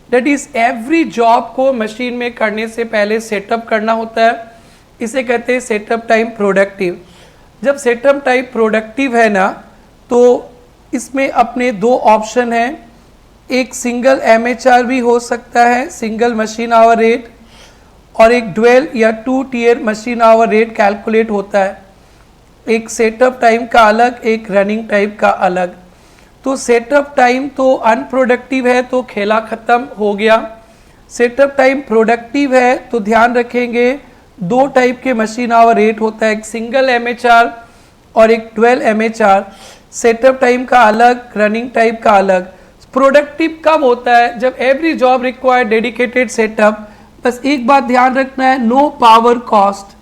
That is every job को मशीन में करने से पहले सेटअप करना होता है, इसे कहते हैं सेटअप टाइम प्रोडक्टिव। जब सेटअप टाइम प्रोडक्टिव है ना, तो इसमें अपने दो ऑप्शन हैं, एक सिंगल MHR भी हो सकता है, सिंगल मशीन आवर रेट, और एक ड्वेल या 2 tier machine hour rate calculate होता है। एक सेटअप टाइम का अलग, एक रनिंग टाइम का अलग। तो सेटअप टाइम तो अनप्रोडक्टिव है तो खेला ख़त्म हो गया। सेटअप टाइम प्रोडक्टिव है तो ध्यान रखेंगे दो टाइप के मशीन आवर रेट होता है, एक सिंगल MHR और एक ड्वेल MHR। सेटअप टाइम का अलग, रनिंग टाइम का अलग। प्रोडक्टिव कब होता है? जब every job require dedicated setup. बस एक बात ध्यान रखना है, नो पावर कॉस्ट।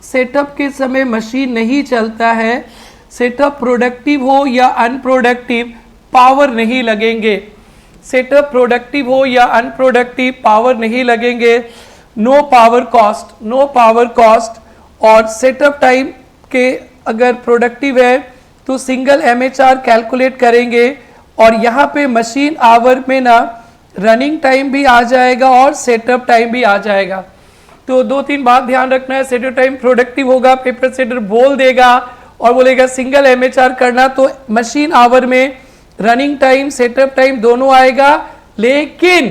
सेटअप के समय मशीन नहीं चलता है, सेटअप प्रोडक्टिव हो या अनप्रोडक्टिव पावर नहीं लगेंगे। सेटअप प्रोडक्टिव हो या अनप्रोडक्टिव पावर नहीं लगेंगे। No power cost, no power cost. और सेटअप टाइम के अगर प्रोडक्टिव है तो सिंगल MHR कैलकुलेट करेंगे और यहाँ पे मशीन आवर में ना रनिंग टाइम भी आ जाएगा और सेटअप टाइम भी आ जाएगा। तो 2-3 बात ध्यान रखना है। सेटअप टाइम प्रोडक्टिव होगा, पेपर सेटर बोल देगा और बोलेगा सिंगल MHR करना, तो मशीन आवर में रनिंग टाइम सेटअप टाइम दोनों आएगा, लेकिन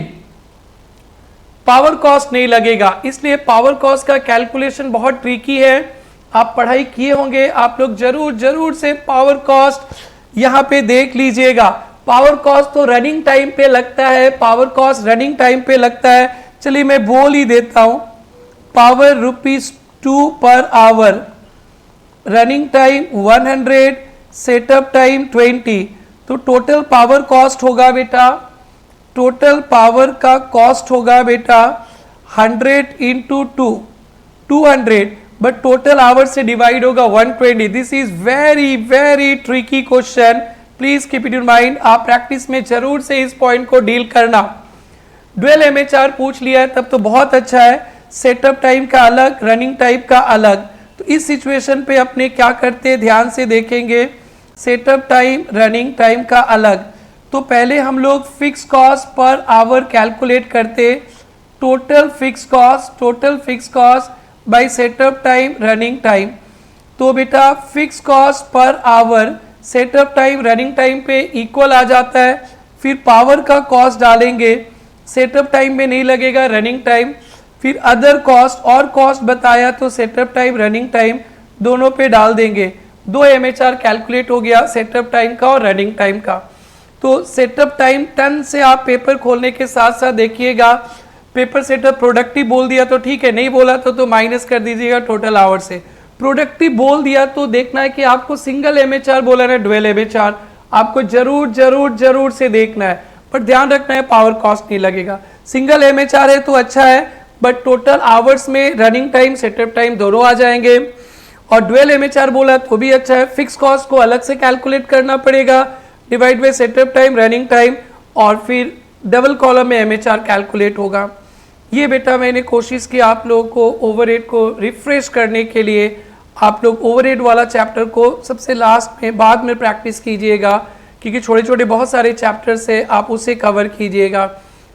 पावर कॉस्ट नहीं लगेगा। इसलिए पावर कॉस्ट का कैलकुलेशन बहुत ट्रिकी है। आप पढ़ाई किए होंगे, आप लोग जरूर से पावर कॉस्ट यहाँ पे देख लीजिएगा। पावर कॉस्ट तो रनिंग टाइम पे लगता है, पावर कॉस्ट रनिंग टाइम पे लगता है। चलिए मैं बोल ही देता हूं, power ₹2 per hour, running time 100, setup time 20। तो टोटल पावर कॉस्ट होगा बेटा, टोटल पावर का कॉस्ट होगा बेटा 100 × 2, 200, बट टोटल आवर से डिवाइड होगा 120। This is very tricky question, please keep it in mind. आप प्रैक्टिस में जरूर से इस पॉइंट को डील करना। ड्वेल MHR पूछ लिया है तब तो बहुत अच्छा है। सेटअप टाइम का अलग, रनिंग टाइम का अलग। तो इस सिचुएशन पे अपने क्या करते, ध्यान से देखेंगे। सेटअप टाइम रनिंग टाइम का अलग, तो पहले हम लोग fix cost per hour calculate करते, total fix cost by setup time running time. तो बेटा fix cost per hour setup time running time पे इक्वल आ जाता है। फिर पावर का कॉस्ट डालेंगे, सेटअप टाइम में नहीं लगेगा, रनिंग टाइम। फिर अदर कॉस्ट और कॉस्ट बताया तो सेटअप टाइम रनिंग टाइम दोनों पे डाल देंगे। 2 MHR कैलकुलेट हो गया, सेटअप टाइम का और रनिंग टाइम का। तो सेटअप टाइम टन से आप पेपर खोलने के साथ साथ देखिएगा। पेपर सेटअप प्रोडक्टिव बोल दिया तो ठीक है, नहीं बोला तो माइनस कर दीजिएगा टोटल आवर से। प्रोडक्टिव बोल दिया तो देखना है कि आपको सिंगल MHR बोला है, ड्वेल MHR आपको जरूर से देखना है, पर ध्यान रखना है पावर कॉस्ट नहीं लगेगा। सिंगल MHR है तो अच्छा है, बट टोटल आवर्स में रनिंग टाइम सेटअप टाइम दोनों आ जाएंगे। और ड्वेल MHR बोला तो भी अच्छा है। फिक्स कॉस्ट को अलग से कैलकुलेट करना पड़ेगा, divide by setup time running time, और फिर डबल कॉलम में MHR कैलकुलेट होगा। ये बेटा मैंने कोशिश की आप लोगों को ओवरहेड को रिफ्रेश करने के लिए। आप लोग ओवरहेड वाला चैप्टर को सबसे लास्ट में बाद में प्रैक्टिस कीजिएगा, क्योंकि छोटे छोटे बहुत सारे चैप्टर्स है, आप उसे कवर कीजिएगा।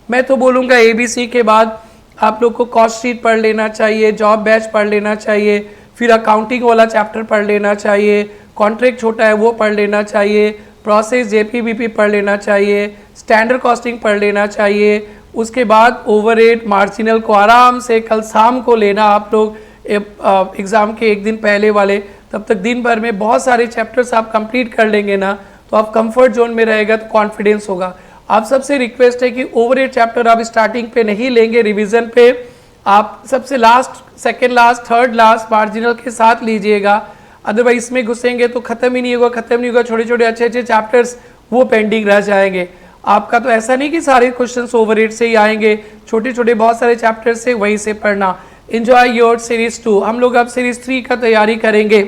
मैं तो बोलूँगा ABC के बाद आप लोग को कॉस्ट शीट पढ़ लेना चाहिए, जॉब बैच पढ़ लेना चाहिए, फिर अकाउंटिंग वाला चैप्टर पढ़ लेना चाहिए, कॉन्ट्रैक्ट छोटा है वो पढ़ लेना चाहिए, प्रोसेस JPBP पढ़ लेना चाहिए, स्टैंडर्ड कॉस्टिंग पढ़ लेना चाहिए। उसके बाद ओवरहेड मार्जिनल को आराम से कल शाम को लेना आप लोग, एग्ज़ाम के एक दिन पहले वाले। तब तक दिन भर में बहुत सारे चैप्टर्स आप कंप्लीट कर लेंगे ना, तो आप कंफर्ट जोन में रहेगा तो कॉन्फिडेंस होगा। आप सबसे रिक्वेस्ट है कि ओवरहेड चैप्टर आप स्टार्टिंग पे नहीं लेंगे, रिवीजन पे आप सबसे last, second last, third last marginal के साथ लीजिएगा। अदरवाइज इसमें घुसेंगे तो खत्म ही नहीं होगा, छोटे छोटे अच्छे चैप्टर्स वो पेंडिंग रह जाएंगे। आपका तो ऐसा नहीं कि सारे क्वेश्चंस ओवरहेड से ही आएंगे, छोटे छोटे बहुत सारे चैप्टर्स से वहीं से पढ़ना। Enjoy your series 2। हम लोग अब सीरीज 3 का तैयारी करेंगे।